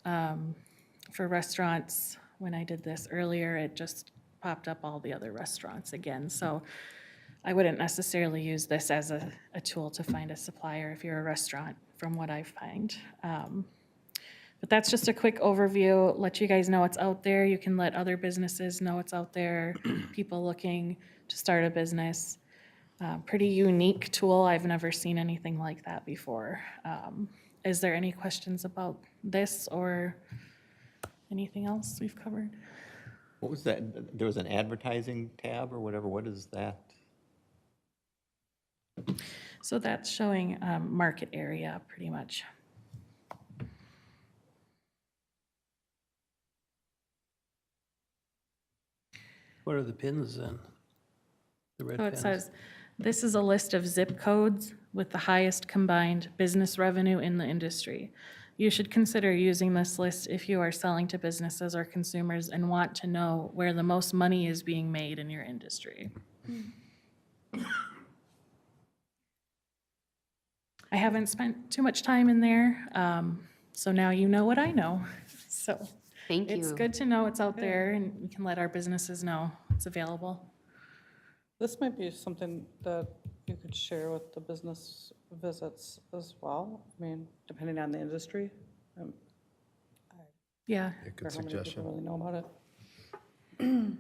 For restaurants, when I did this earlier, it just popped up all the other restaurants again. So I wouldn't necessarily use this as a tool to find a supplier if you're a restaurant, from what I find. But that's just a quick overview, let you guys know what's out there. You can let other businesses know what's out there, people looking to start a business. Pretty unique tool. I've never seen anything like that before. Is there any questions about this or anything else we've covered? What was that? There was an advertising tab or whatever. What is that? So that's showing market area pretty much. What are the pins then? The red So it pins? says, this is a list of zip codes with the highest combined business revenue in the industry. You should consider using this list if you are selling to businesses or consumers and want to know where the most money is being made in your industry. I haven't spent too much time in there, so now you know what I know. So Thank you. it's good to know it's out there, and we can let our businesses know it's available. This might be something that you could share with the business visits as well. I mean, depending on the industry. Yeah, Or how many people really know about it. And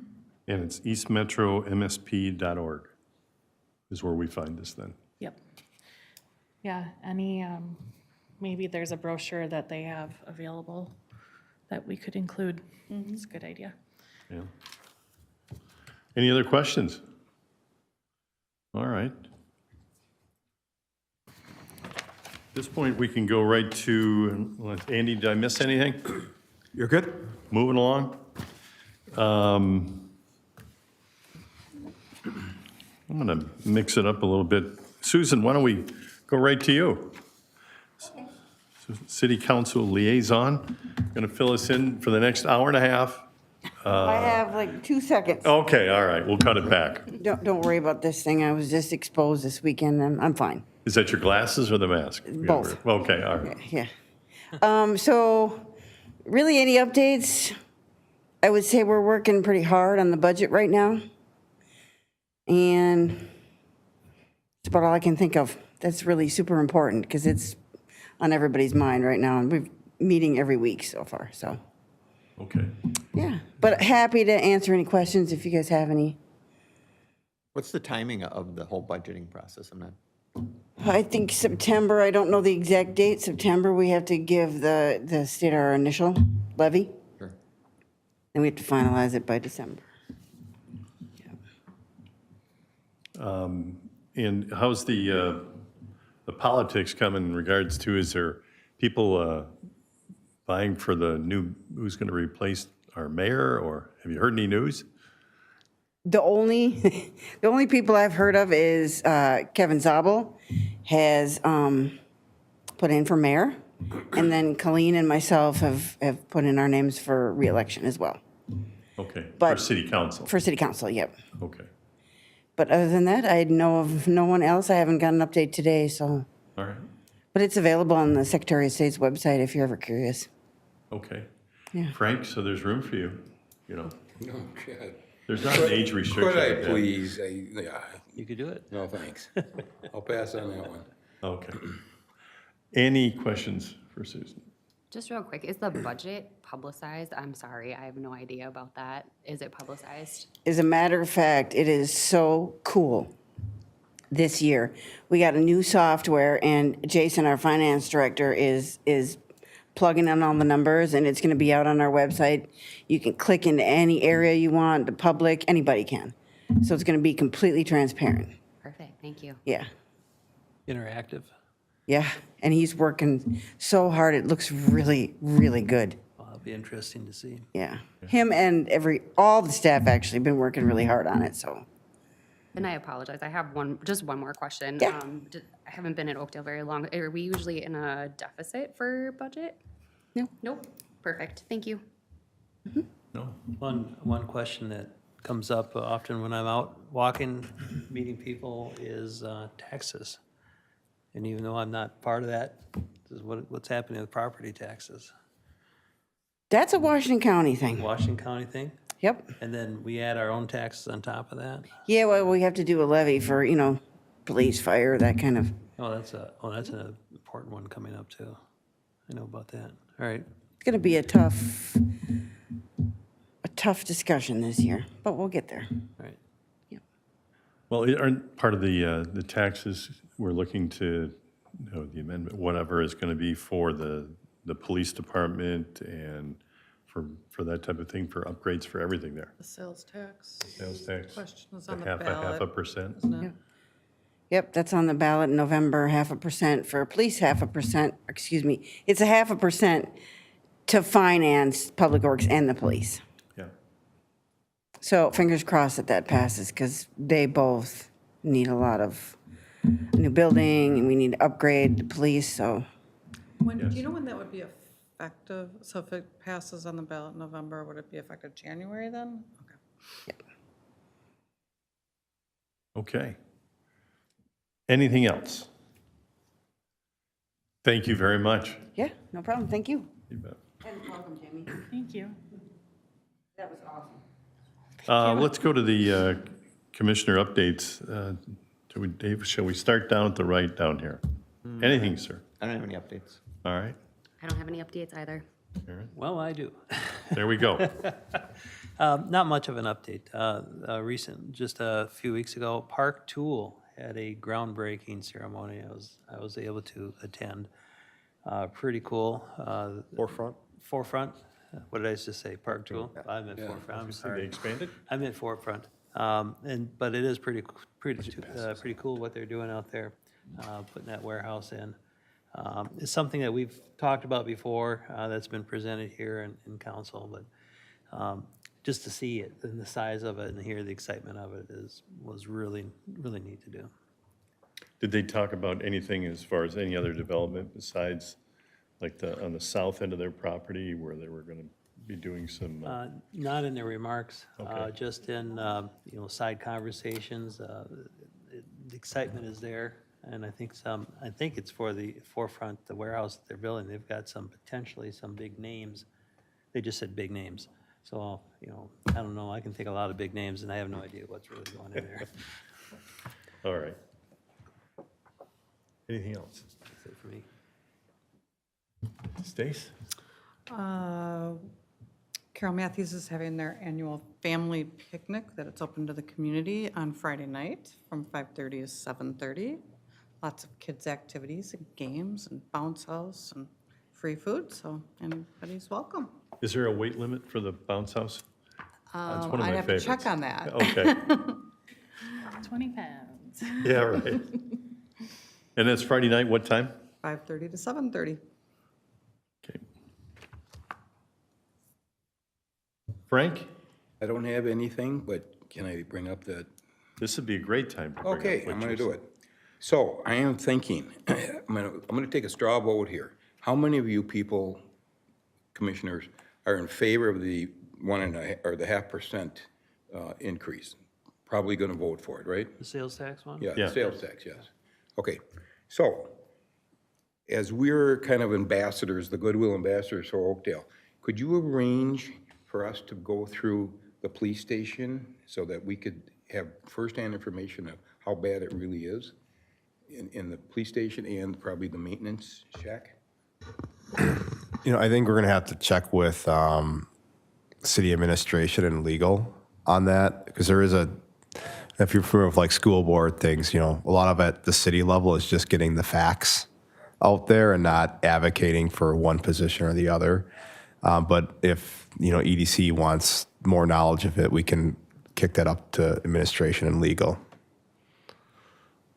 it's eastmetromsp.org is where we find this then. yep. Yeah, any, maybe there's a brochure that they have available that we could include. It's a good idea. Yeah. Any other questions? All right. At this point, we can go right to, Andy, did I miss anything? You're good? Moving along. I'm going to mix it up a little bit. Susan, why don't we go right to you? City Council Liaison, going to fill us in for the next hour and a half. I have like 2 seconds. Okay, all right, we'll cut it back. Don't worry about this thing. I was just exposed this weekend. I'm fine. Is that your glasses or the mask? Both. Okay, all right. Yeah. So really any updates? I would say we're working pretty hard on the budget right now. And it's about all I can think of. That's really super important because it's on everybody's mind right now. And we're meeting every week so far, so. Okay. Yeah, but happy to answer any questions if you guys have any. What's the timing of the whole budgeting process? I'm not, I think September, I don't know the exact date. September, we have to give the state our initial levy. sure. And we have to finalize it by December. And how's the politics coming in regards to, is there people vying for the new, who's going to replace our mayor, or have you heard any news? The only, the only people I've heard of is Kevin Zabel has put in for mayor. And then Colleen and myself have put in our names for reelection as well. Okay, for But- city council? For city council, yep. Okay, But other than that, I know of no one else. I haven't got an update today, so. all right, But it's available on the Secretary of State's website if you're ever curious. okay. Yeah. Frank, so there's room for you, you know? No, God. There's not an age restriction. Could I with that. please? Yeah, You could do it. no, thanks. I'll pass on that one. Okay. Any questions for Susan? Just real quick, is the budget publicized? I'm sorry, I have no idea about that. Is it publicized? As a matter of fact, it is so cool this year. We got a new software, and Jason, our finance director, is plugging in all the numbers, and it's going to be out on our website. You can click into any area you want, the public, anybody can. So it's going to be completely transparent. Perfect, thank you. Yeah, Interactive. yeah. And he's working so hard. It looks really, really good. Well, it'll be interesting to see. Yeah. Him and all the staff actually been working really hard on it, so. And I apologize, I have just one more question. Yeah. I haven't been at Oakdale very long. Are we usually in a deficit for budget? No. Nope, perfect, thank you. No? One question that comes up often when I'm out walking, meeting people, is taxes. And even though I'm not part of that, this is what's happening with property taxes. That's a Washington County thing. Washington County thing, Yep. and then we add our own taxes on top of that. Yeah, well, we have to do a levy for, police, fire, that kind of. That's an important one coming up too. I know about that. All right. It's going to be a tough discussion this year, but we'll get there. All right. Well, aren't part of the taxes, we're looking to, the amendment, whatever is going to be for the police department and for that type of thing, for upgrades for everything there? The sales tax. Sales tax? Question is The on the half ballot. a percent? Isn't it? Yep, that's on the ballot in November, 0.5% for police, 0.5%, it's 0.5% to finance Public Works and the police. Yeah. So fingers crossed that that passes, because they both need a lot of new building, and we need to upgrade the police, so. When, do you know when that would be effective? So if it passes on the ballot in November, would it be effective January then? Okay. Okay. Anything else? Thank you very much. Yeah, no problem, thank you. You bet. And welcome, Jamie. Thank you. That was awesome. Let's go to the commissioner updates. Dave, shall we start down at the right down here? Anything, sir? I don't have any updates. All right. I don't have any updates either. Well, I do. There we go. Not much of an update. Just a few weeks ago, Park Tool had a groundbreaking ceremony. I was able to attend. Pretty cool. Forefront. What did I just say? Park Tool? I meant Forefront. I'm They sorry. expanded? I meant Forefront. But it is pretty cool what they're doing out there, putting that warehouse in. It's something that we've talked about before, that's been presented here in council, but just to see it and the size of it and hear the excitement of it was really, really neat to do. Did they talk about anything as far as any other development besides like on the south end of their property where they were going to be doing some? Not in their remarks, Okay. just in, side conversations. The excitement is there, and I think it's for the Forefront, the warehouse that they're building. They've got potentially some big names. They just said big names. So, I don't know, I can take a lot of big names, and I have no idea what's really going in there. All right. Anything else? That's it for me. Stace? Carol Matthews is having their annual family picnic that it's open to the community on Friday night from 5:30 to 7:30. Lots of kids' activities and games and bounce house and free food, so anybody's welcome. Is there a weight limit for the bounce house? That's one of my I'd have to favorites. check on that. Okay. 20 pounds. Yeah, right. And that's Friday night, what time? 5:30 to 7:30. Okay. Frank, I don't have anything, but can I bring up that? this would be a great time to bring up Okay, what I'm gonna you do said. it. So I am thinking, I'm gonna take a straw vote here. How many of you people, commissioners, are in favor of the 1.5% increase? Probably gonna vote for it, right? The sales tax one? Yeah, Yeah. sales tax, yes. Okay, so as we're kind of ambassadors, the goodwill ambassadors for Oakdale, could you arrange for us to go through the police station so that we could have firsthand information of how bad it really is in the police station and probably the maintenance shack? I think we're going to have to check with city administration and legal on that, because there is if you're familiar with like school board things, a lot of it at the city level is just getting the facts out there and not advocating for one position or the other. But if, EDC wants more knowledge of it, we can kick that up to administration and legal.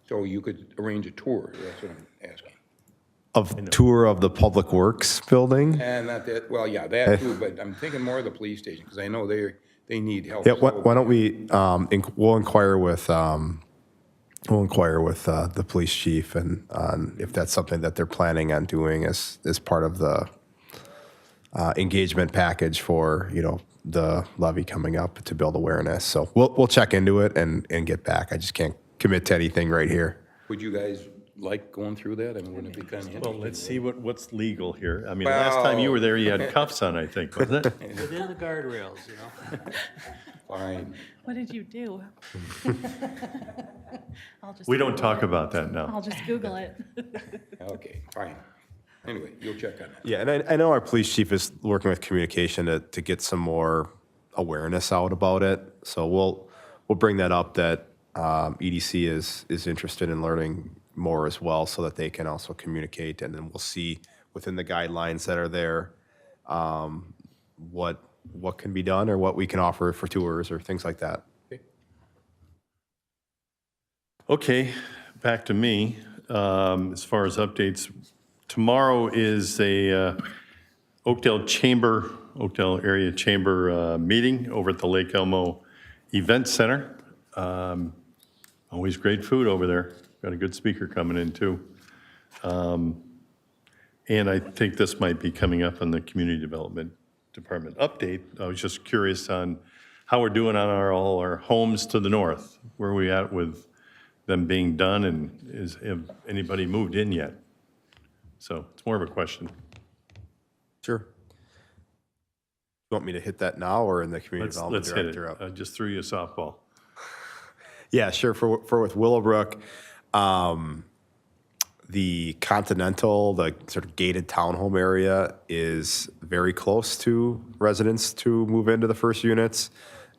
So you could arrange a tour, that's what I'm asking. Of tour of the Public Works building? And not that, well, yeah, that too, but I'm thinking more of the police station, because I know they need help. Yeah, why don't we, we'll inquire with the police chief and if that's something that they're planning on doing as part of the engagement package for, the levy coming up to build awareness. So we'll check into it and get back. I just can't commit to anything right here. Would you guys like going through that? I mean, wouldn't it be kind of interesting? Well, let's see what's legal here. I mean, last time you were there, you had cuffs on, I think, wasn't it? Within the guardrails, Fine. What did you do? I'll just We don't Google talk it. about that now. I'll just Google it. Okay, fine. Anyway, you'll check on that. Yeah, and I know our police chief is working with communication to get some more awareness out about it. So we'll bring that up, that EDC is interested in learning more as well, so that they can also communicate, and then we'll see within the guidelines that are there what can be done or what we can offer for tours or things like that. Okay, Back to me. As far as updates, tomorrow is a Oakdale Area Chamber meeting over at the Lake Elmo Event Center, always great food over there. Got a good speaker coming in, too. And I think this might be coming up on the Community Development Department update. I was just curious on how we're doing on all our homes to the north. Where are we at with them being done, and have anybody moved in yet? So it's more of a question. Sure. You want me to hit that now or in the community Let's development hit it. director? I just threw you a softball. Yeah, sure. For with Willowbrook, the Continental, the sort of gated townhome area is very close to residents to move into the first units.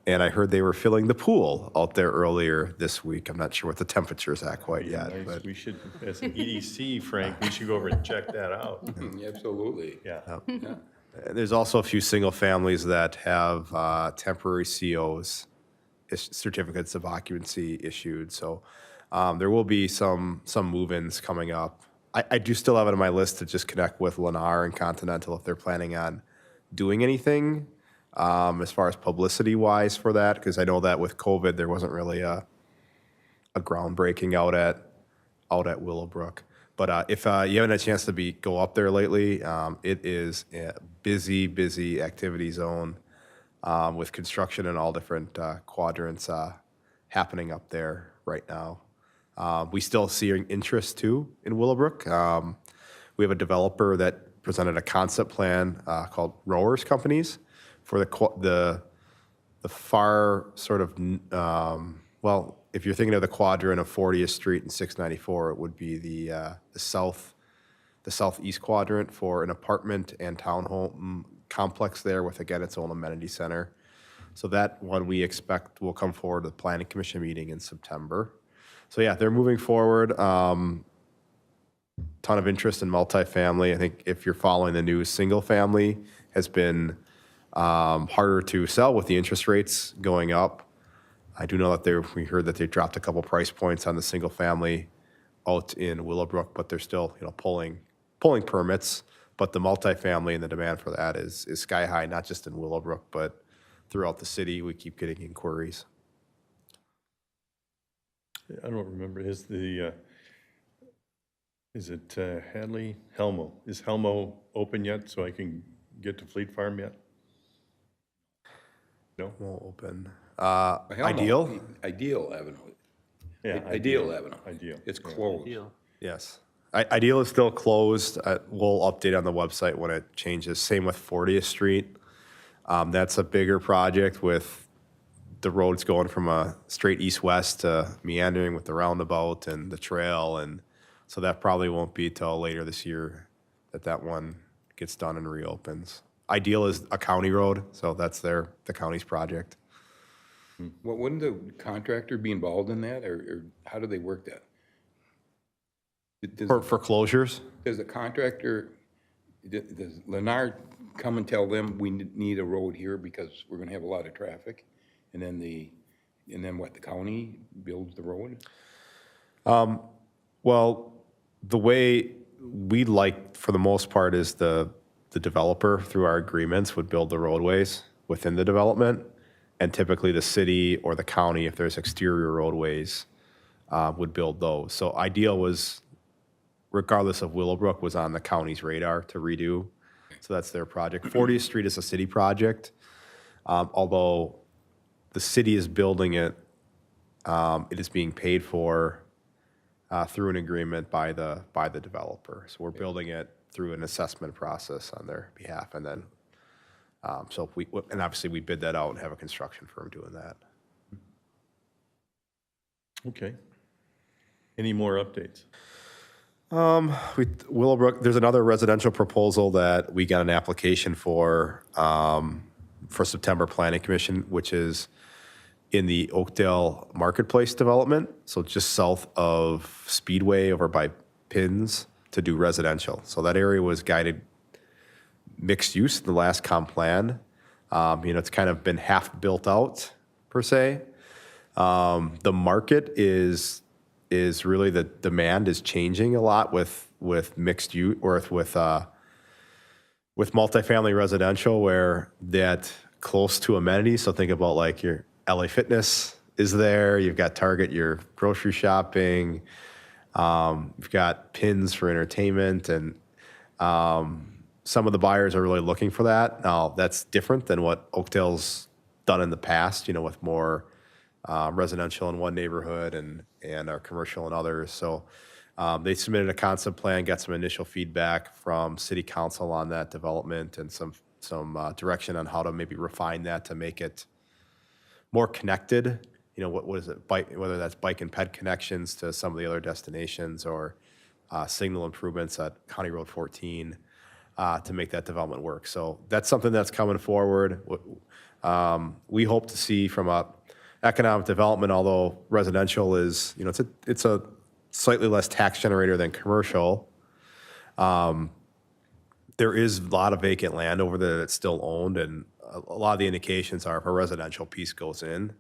And I heard they were filling the pool out there earlier this week. I'm not sure what the temperature's at quite yet, Nice. but We should, as an EDC, Frank, we should go over and check that out. Absolutely. Yeah. there's also a few single families that have temporary COs, certificates of occupancy issued. So there will be some move-ins coming up. I do still have it on my list to just connect with Lennar and Continental if they're planning on doing anything as far as publicity-wise for that, because I know that with COVID, there wasn't really a groundbreaking out at Willowbrook. But if you haven't had a chance to go up there lately, it is a busy activity zone with construction in all different quadrants happening up there right now. We still see interest too in Willowbrook. We have a developer that presented a concept plan called Rowers Companies for the far sort of, well, if you're thinking of the quadrant of 40th Street and 694, it would be the southeast quadrant for an apartment and townhome complex there with, again, its own amenity center. So that one we expect will come forward to the Planning Commission meeting in September. So yeah, they're moving forward. Ton of interest in multifamily. I think if you're following the news, single family has been harder to sell with the interest rates going up. I do know that we heard that they dropped a couple price points on the single family out in Willowbrook, but they're still, pulling permits. But the multifamily and the demand for that is sky high, not just in Willowbrook, but throughout the city. We keep getting inquiries. I don't remember, is it Hadley? Helmo. Is Helmo open yet, so I can get to Fleet Farm yet? No? Won't open. Ideal Avenue. Yeah. Ideal Avenue. Ideal. It's closed. Deal. Yes. Ideal is still closed. We'll update on the website when it changes. Same with 40th Street. That's a bigger project with the roads going from a straight east-west to meandering with the roundabout and the trail. And so that probably won't be till later this year that one gets done and reopens. Ideal is a county road, so that's the county's project. Well, wouldn't the contractor be involved in that, or how do they work that? For closures? Does the contractor, does Lennar come and tell them we need a road here because we're gonna have a lot of traffic? And then what, the county builds the road? Well, the way we like, for the most part, is the developer, through our agreements, would build the roadways within the development. And typically the city or the county, if there's exterior roadways, would build those. So Ideal was, regardless of Willowbrook, was on the county's radar to redo. So that's their project. 40th Street is a city project. Although the city is building it, it is being paid for through an agreement by the developer. So we're building it through an assessment process on their behalf, and then and obviously we bid that out and have a construction firm doing that. Okay. Any more updates? Willowbrook, there's another residential proposal that we got an application for September Planning Commission, which is in the Oakdale Marketplace development, so just south of Speedway over by Pins, to do residential. So that area was guided mixed use in the last comp plan. It's kind of been half built out per se. The market is really, the demand is changing a lot with mixed use, or with multifamily residential, where that close to amenities. So think about like your LA Fitness is there. You've got Target, your grocery shopping. You've got Pins for entertainment, and some of the buyers are really looking for that. Now, that's different than what Oakdale's done in the past, with more residential in one neighborhood and our commercial in others. So they submitted a concept plan, got some initial feedback from city council on that development and some direction on how to maybe refine that to make it more connected. What is it, whether that's bike and ped connections to some of the other destinations or signal improvements at County Road 14 to make that development work. So that's something that's coming forward. We hope to see from a economic development, although residential is, it's a slightly less tax generator than commercial. There is a lot of vacant land over there that's still owned, and a lot of the indications are if a residential piece goes in,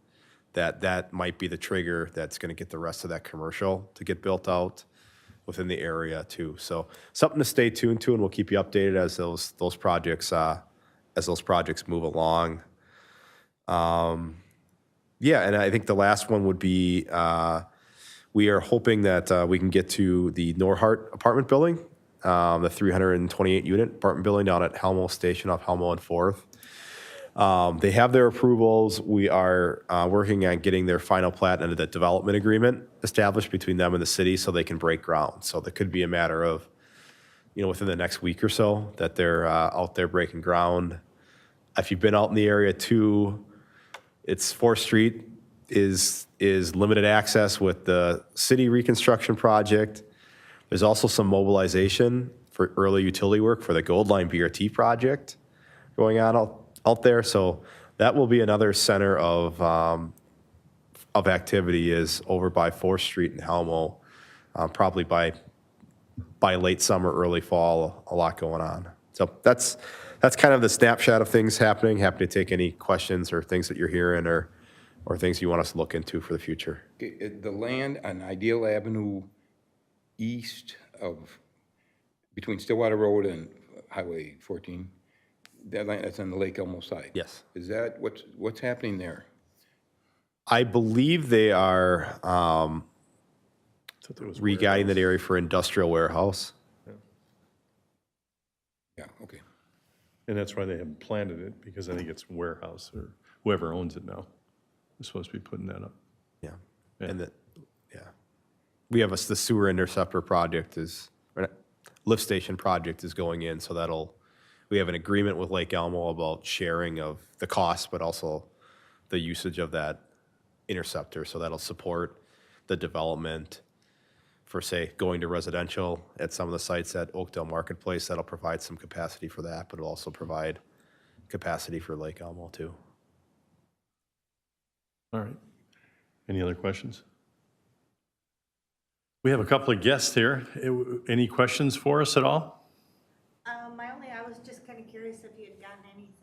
that might be the trigger that's going to get the rest of that commercial to get built out within the area too. So something to stay tuned to, and we'll keep you updated as those projects move along. Yeah, and I think the last one would be we are hoping that we can get to the Norhart apartment building, the 328 unit apartment building down at Helmo Station off Helmo and 4th. They have their approvals. We are working on getting their final plat and the development agreement established between them and the city so they can break ground. So that could be a matter of, within the next week or so that they're out there breaking ground. If you've been out in the area too, it's 4th Street is limited access with the city reconstruction project. There's also some mobilization for early utility work for the Gold Line BRT project going on out there. So that will be another center of activity is over by 4th Street and Helmo, probably by late summer, early fall, a lot going on. So that's kind of the snapshot of things happening. Happy to take any questions or things that you're hearing or things you want us to look into for the future. Okay, the land on Ideal Avenue east of, between Stillwater Road and Highway 14, that land that's on the Lake Elmo side? Yes. Is that, what's happening there? I believe they are re-guiding that area for industrial warehouse. Yeah, okay. And that's why they haven't planted it, because I think it's warehouse or whoever owns it now is supposed to be putting that up. Yeah. Yeah. And we have the sewer interceptor project lift station project is going in, so we have an agreement with Lake Elmo about sharing of the cost, but also the usage of that interceptor. So that'll support the development for, say, going to residential at some of the sites at Oakdale Marketplace. That'll provide some capacity for that, but it'll also provide capacity for Lake Elmo too. All right. Any other questions? We have a couple of guests here. Any questions for us at all? I was just kind of curious if you had gotten any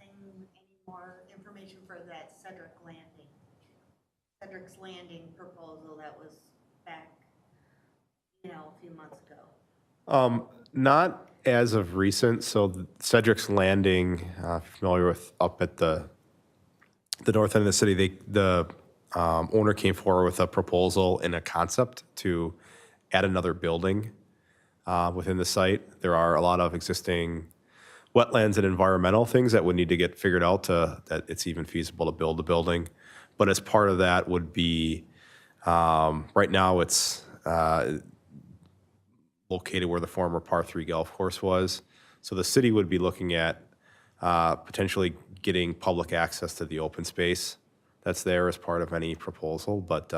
more information for that Cedric's Landing proposal that was back, a few months ago. Not as of recent. So Cedric's Landing, familiar with up at the north end of the city, the owner came forward with a proposal and a concept to add another building within the site. There are a lot of existing wetlands and environmental things that would need to get figured out that it's even feasible to build a building. But as part of that would be, right now it's located where the former par 3 golf course was. So the city would be looking at potentially getting public access to the open space that's there as part of any proposal. But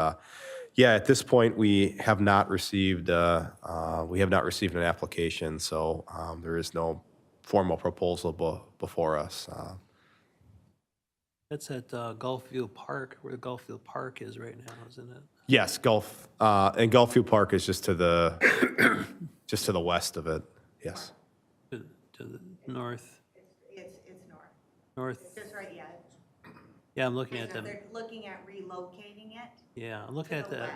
yeah, at this point, we have not received an application, so there is no formal proposal before us. That's at Gulfview Park, where the Gulfview Park is right now, isn't it? Yes, and Gulfview Park is just to the west of it. Yes. To the north, It's north. north, It's just right, yeah. yeah, I'm looking at them. They're looking at relocating it. Yeah, I'm looking at the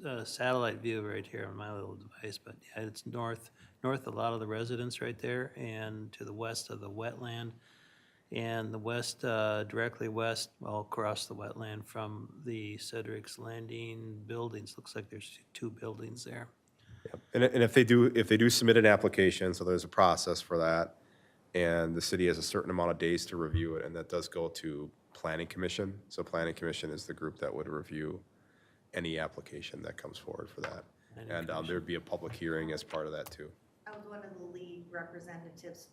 the satellite view right here on my little device, but yeah, it's north a lot of the residents right there, and to the west of the wetland. And the west, directly west, well, across the wetland from the Cedric's Landing buildings, looks like there's 2 buildings there. And if they do submit an application, so there's a process for that, and the city has a certain amount of days to review it, and that does go to Planning Commission. So Planning Commission is the group that would review any application that comes forward for that. And there'd be a public hearing as part of that too. I was one of the lead representatives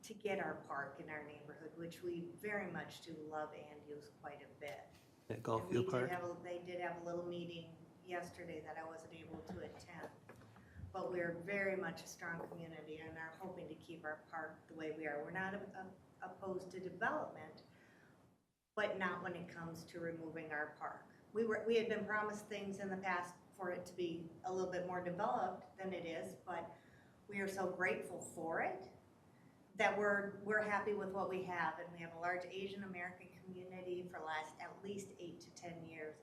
to get our park in our neighborhood, which we very much do love and use quite a bit. That golf And we field park? They did have a little meeting yesterday that I wasn't able to attend. But we're very much a strong community and are hoping to keep our park the way we are. We're not opposed to development, but not when it comes to removing our park. We had been promised things in the past for it to be a little bit more developed than it is, but we are so grateful for it that we're happy with what we have. And we have a large Asian American community for at least 8 to 10 years.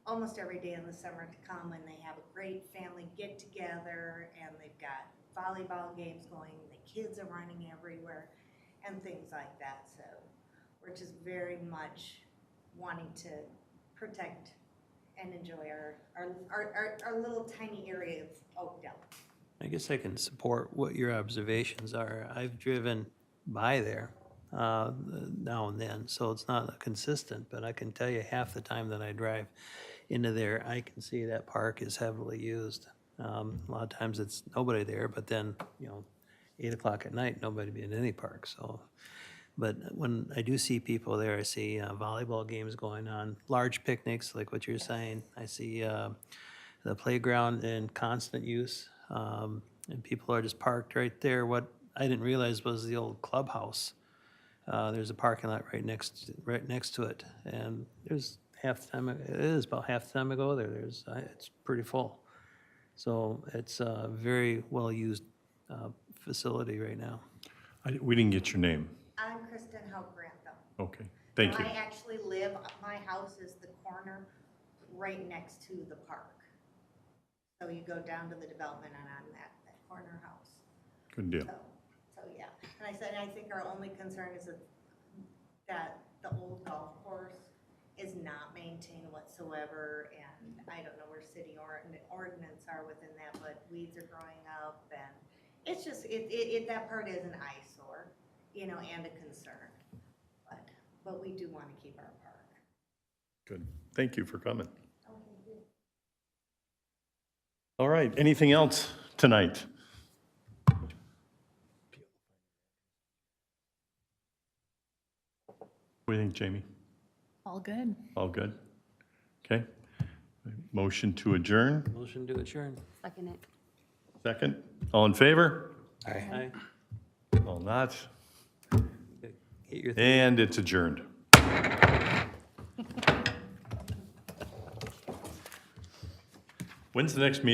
Almost every day in the summer to come, and they have a great family get together, and they've got volleyball games going, the kids are running everywhere and things like that. So we're just very much wanting to protect and enjoy our little tiny area of Oakdale. I guess I can support what your observations are. I've driven by there now and then, so it's not consistent, but I can tell you half the time that I drive into there, I can see that park is heavily used. A lot of times it's nobody there, but then, 8 o'clock at night, nobody be in any park, so. But when I do see people there, I see volleyball games going on, large picnics, like what you're saying. I see the playground in constant use, and people are just parked right there. What I didn't realize was the old clubhouse. There's a parking lot right next to it, and there's about half the time I go there, it's pretty full. So it's a very well-used facility right now. We didn't get your name. I'm Kristen Hope-Grantham. Okay, thank you. I actually my house is the corner right next to the park. So you go down to the development and on that corner house. Good deal. So yeah. And I think our only concern is that the old golf course is not maintained whatsoever, and I don't know where city ordinance are within that, but weeds are growing up, and it's just, that part is an eyesore, and a concern. But we do want to keep our park. Good. Thank you for coming. Oh, thank you. All right, anything else tonight? What do you think, Jamie? All good. All good? Okay. Motion to adjourn, Motion to adjourn. Second it. second. All in favor? Aye. All not? Get your And it's adjourned. When's the next meeting?